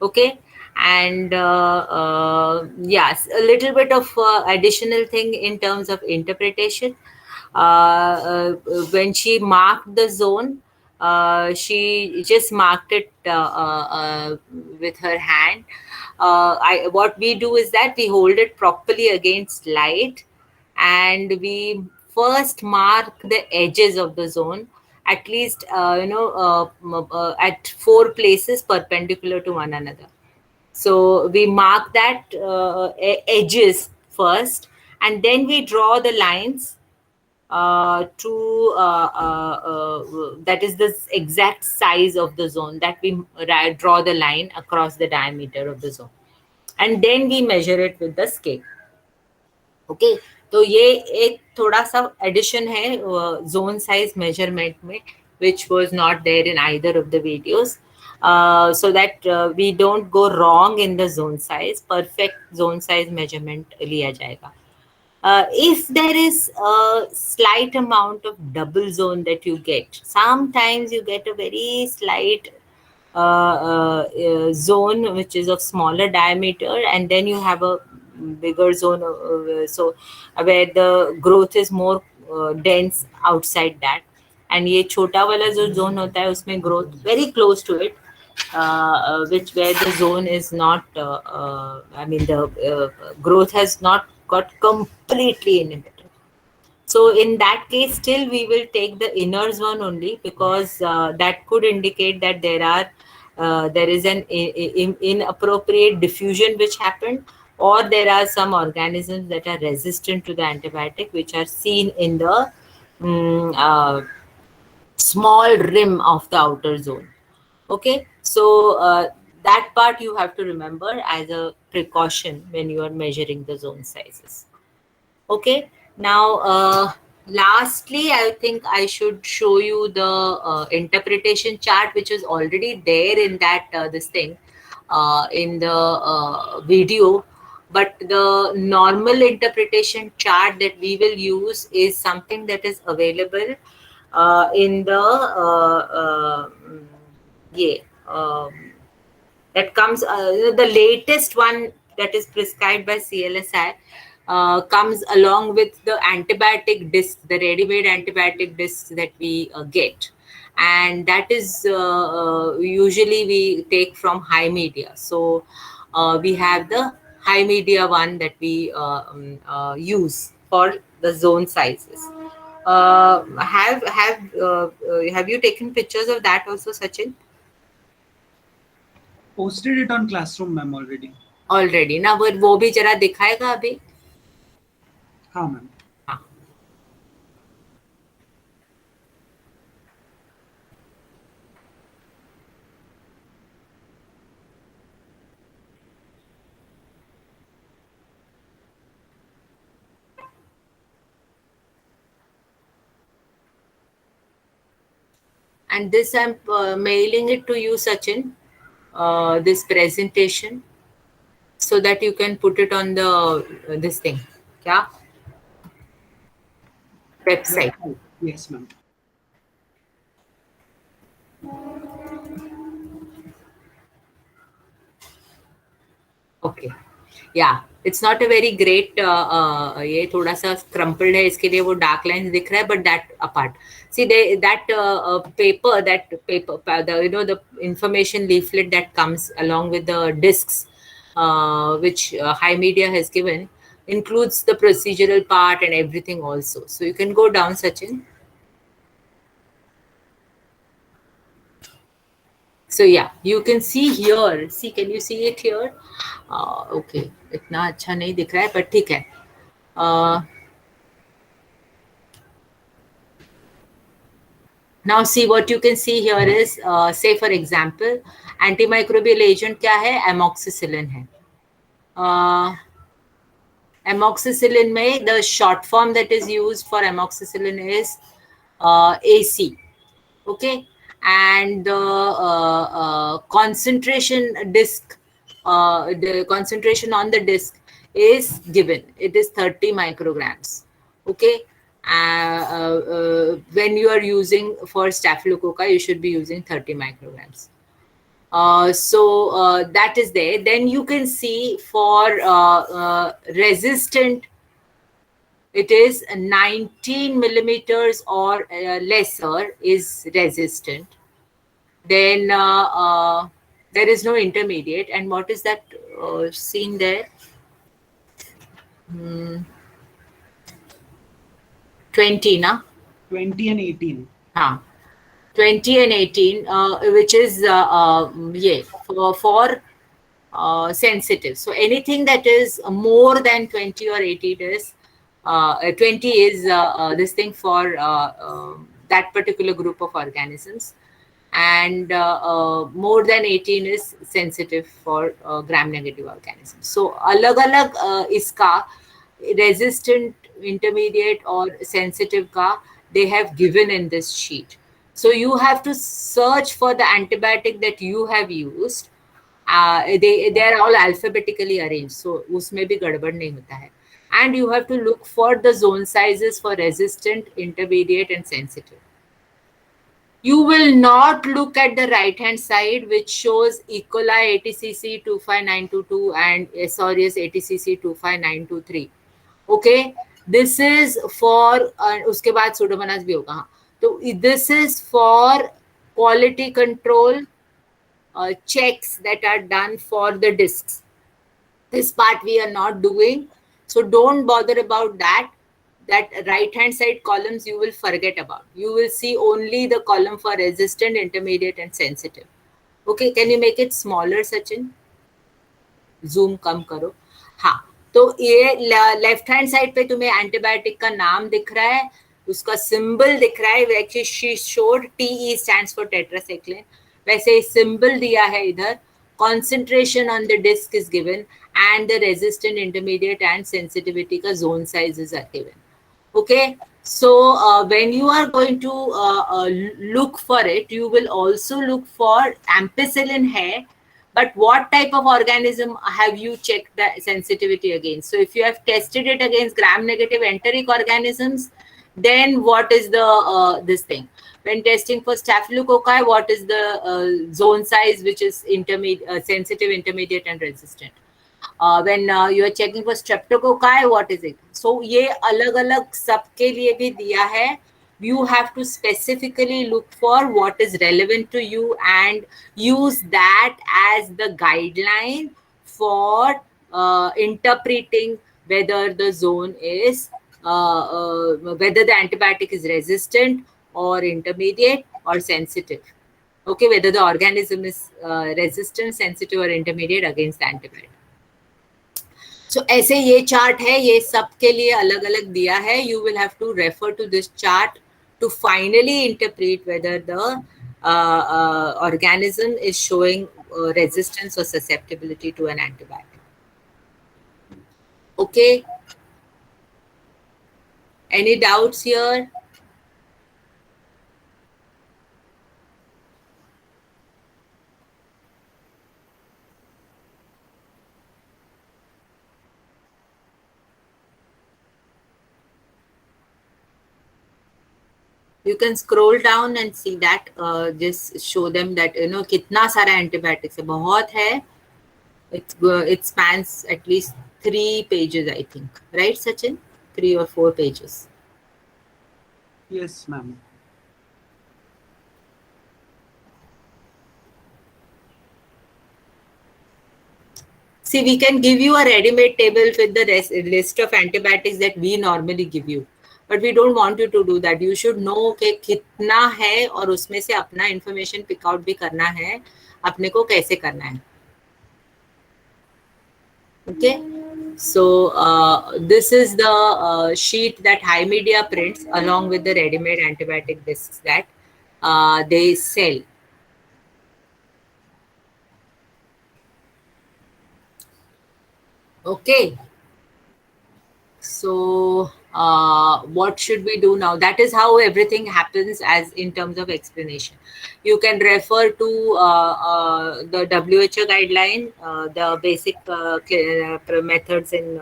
Okay, and yes, a little bit of additional thing in terms of interpretation. When she marked the zone, she just marked it with her hand. What we do is that we hold it properly against light, and we first mark the edges of the zone at least at 4 places perpendicular to one another. So we mark that edges first, and then we draw the lines that is the exact size of the zone that we draw the line across the diameter of the zone, and then we measure it with the scale. Okay, तो ये एक थोड़ा सा addition है zone size measurement में, which was not there in either of the videos, so that we don't go wrong in the zone size. Perfect zone size measurement लिया जाएगा. If there is a slight amount of double zone that you get, sometimes you get a very slight zone which is of smaller diameter, and then you have a bigger zone, so where the growth is more dense outside that, and ये छोटा वाला जो zone होता है उसमें growth very close to it, which where the zone is not the growth has not got completely inhibited. So in that case, still we will take the inner zone only, because that could indicate that there is an inappropriate diffusion which happened, or there are some organisms that are resistant to the antibiotic, which are seen in the small rim of the outer zone. Okay, so that part you have to remember as a precaution when you are measuring the zone sizes. Okay, now lastly, I think I should show you the interpretation chart, which is already there in that this thing in the video. But the normal interpretation chart that we will use is something that is available in the that comes the latest one that is prescribed by CLSI comes along with the antibiotic disc, the ready-made antibiotic discs that we get, and that is usually we take from high media. So we have the high media one that we use for the zone sizes. Have you taken pictures of that also, Sachin? Posted it on classroom, ma'am, already. Already ना, वो भी जरा दिखाएगा अभी. हाँ, ma'am. And this I'm mailing it to you, Sachin, this presentation, so that you can put it on the this thing, yeah, website. Website. Yes, ma'am. Okay. Yeah, it's not a very great ये थोड़ा सा crumpled है, इसके लिए वो dark lines दिख रहा है, but that apart. See, that paper, the information leaflet that comes along with the discs, which High Media has given, includes the procedural part and everything also. So you can go down, Sachin. So yeah, you can see here. See, can you see it here? Okay, इतना अच्छा नहीं दिख रहा है, पर ठीक है. Now see, what you can see here is, say for example, antimicrobial agent क्या है? Amoxicillin है. Amoxicillin में the short form that is used for amoxicillin is AC. Okay, and the concentration disk, the concentration on the disk is given. It is 30 micrograms. Okay, when you are using for Staphylococcus, you should be using 30 micrograms. So that is there. Then you can see for resistant, it is 19 millimeters or lesser is resistant. Then there is no intermediate. And what is that seen there? 20, na? 20 and 18. 20 and 18, which is yeah, for sensitive. So anything that is more than 20 or 18 is 20 is this thing for that particular group of organisms, and more than 18 is sensitive for gram-negative organisms. So alag-alag iska resistant, intermediate or sensitive ka they have given in this sheet. So you have to search for the antibiotic that you have used. They are all alphabetically arranged, so उसमें भी गड़बड़ नहीं होता है. And you have to look for the zone sizes for resistant, intermediate and sensitive. You will not look at the right hand side, which shows E. coli 80cc 25922 and S. aureus 80cc 25923. Okay, this is for उसके बाद Pseudomonas भी होगा. हाँ, तो this is for quality control checks that are done for the discs. This part we are not doing, so don't bother about that. That right hand side columns you will forget about. You will see only the column for resistant, intermediate and sensitive. Okay, can you make it smaller, Sachin? Zoom कम करो. हाँ, तो ये left hand side पे तुम्हें antibiotic का नाम दिख रहा है, उसका सिंबल दिख रहा है. Actually she showed TE stands for tetracycline. वैसे सिंबल दिया है इधर. Concentration on the disc is given and the resistant, intermediate and sensitivity ka zone sizes are given. Okay, so when you are going to look for it, you will also look for ampicillin hai, but what type of organism have you checked the sensitivity against? So if you have tested it against gram-negative enteric organisms, then what is the this thing? When testing for staphylococci, what is the zone size which is sensitive, intermediate and resistant? When you are checking for streptococci, what is it? So ये अलग-अलग सबके लिए भी दिया है. You have to specifically look for what is relevant to you and use that as the guideline for interpreting whether the zone is whether the antibiotic is resistant or intermediate or sensitive. Okay, whether the organism is resistant, sensitive or intermediate against the antibiotic. So ऐसे ये chart है, ये सबके लिए अलग अलग दिया है. You will have to refer to this chart to finally interpret whether the organism is showing resistance or susceptibility to an antibiotic. Okay. Any doubts here? You can scroll down and see that. Just show them that कितना सारा antibiotics है, बहुत है. It spans at least 3 pages, I think. Right, Sachin? 3 or 4 pages. Yes, ma'am. See, we can give you a ready-made table with the list of antibiotics that we normally give you. But we don't want you to do that. You should know कि कितना है और उसमें से अपना information pick out भी करना है, अपने को कैसे करना है. Okay. So this is the sheet that High Media prints along with the ready-made antibiotic discs that they sell. Okay. So what should we do now? That is how everything happens as in terms of explanation. You can refer to the WHO guideline, the basic methods in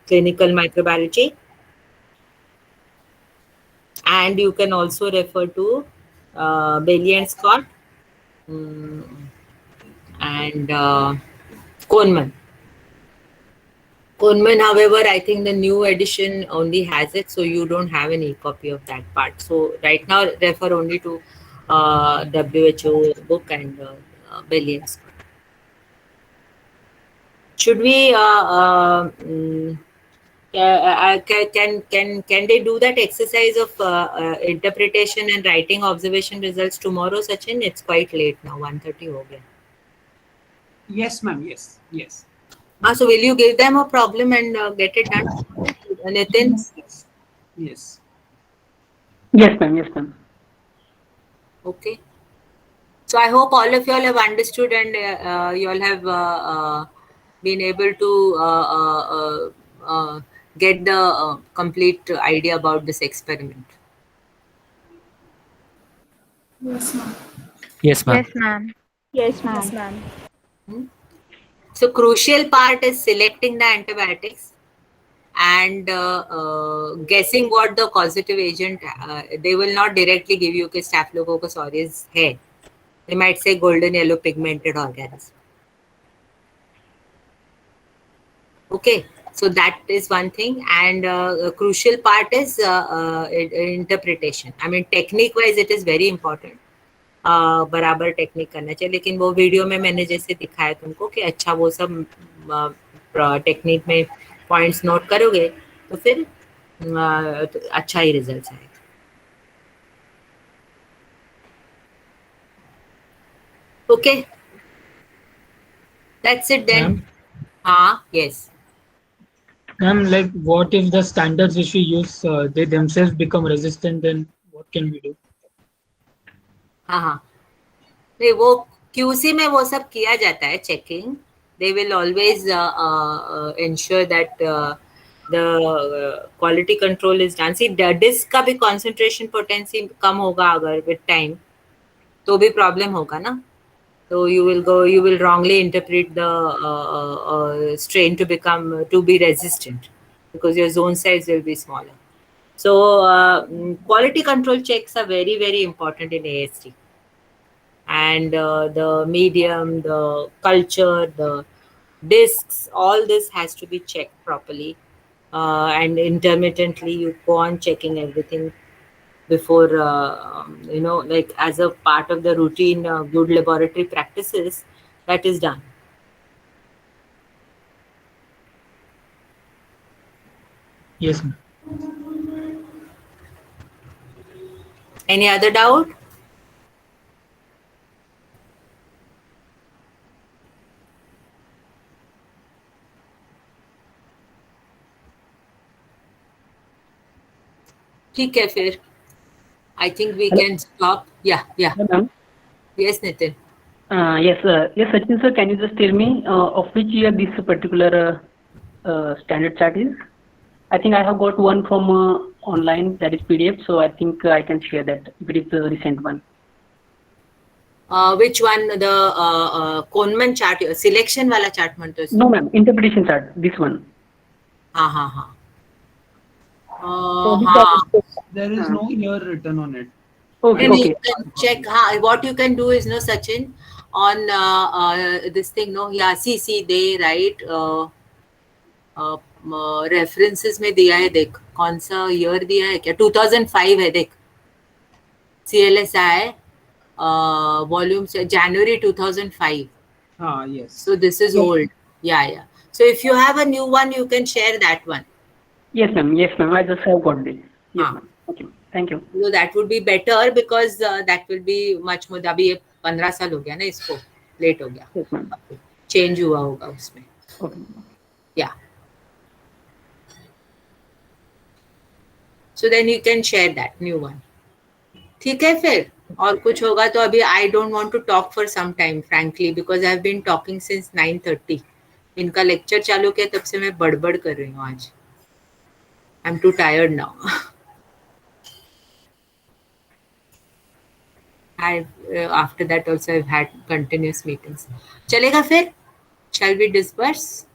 clinical microbiology. And you can also refer to Bailey and Scott and Kohnman. Kohnman, however, I think the new edition only has it, so you don't have any copy of that part. So right now, refer only to WHO book and Bailey and Scott. Should we? Can they do that exercise of interpretation and writing observation results tomorrow, Sachin? It's quite late now, 1:30 ho gaya. Yes, ma'am. Yes. So will you give them a problem and get it done, Nitin? Yes. Yes, ma'am. Yes, ma'am. Okay. So I hope all of you all have understood and you all have been able to get the complete idea about this experiment. Yes, ma'am. Yes, ma'am. Yes, ma'am. Yes, ma'am. So crucial part is selecting the antibiotics and guessing what the causative agent. They will not directly give you कि Staphylococcus aureus है. They might say golden yellow pigmented organism. Okay, so that is one thing, and a crucial part is interpretation. I mean, technique wise it is very important. बराबर technique करना चाहिए, लेकिन वो video में मैंने जैसे दिखाया तुमको कि अच्छा वो सब टेक्निक में पॉइंट्स नोट करोगे तो फिर अच्छा ही रिजल्ट आएगा. Okay, that's it then. Yes. Ma'am, like what if the standards which we use they themselves become resistant, then what can we do? हाँ, नहीं वो QC में वो सब किया जाता है checking. They will always ensure that the quality control is done. See, disk का भी concentration potency कम होगा अगर with time, तो भी problem होगा ना. So you will wrongly interpret the strain to be resistant because your zone size will be smaller. So quality control checks are very, very important in AST. And the medium, the culture, the discs, all this has to be checked properly. And intermittently, you go on checking everything before, like as a part of the routine good laboratory practices, that is done. Yes, ma'am. Any other doubt? ठीक है फिर. I think we can stop. Yeah. Ma'am. Yes, Nitin. Yes, Sachin sir, can you just tell me of which year this particular standard chart is? I think I have got one from online, that is PDF, so I think I can share that if it is the recent one. Which one? The Kohnman chart, selection wala chart म्हणतोस? No, ma'am, interpretation chart, this one. हाँ. there is no year written on it. Okay, And okay. you can check. What you can do is, no, Sachin, on this thing, no, yeah, see, they write references में दिया है, देख कौन सा year दिया है क्या, 2005 है, देख CLSI volume January 2005. Yes. So this is old. Yeah. So if you have a new one, you can share that one. Yes, ma'am. I just have got this. Yes, ma'am. Okay, thank you. So that would be better because that will be much more. अभी ये 15 साल हो गया ना इसको, late हो गया. Yes, ma'am. Change हुआ होगा उसमें. Okay. Yeah. So then you can share that new one. ठीक है फिर. और कुछ होगा तो अभी I don't want to talk for some time, frankly, because I've been talking since 9:30. इनका लेक्चर चालू किया तब से मैं बड़बड़ कर रही हूँ आज. I'm too tired now. After that also I've had continuous meetings. चलेगा फिर? Shall we disperse?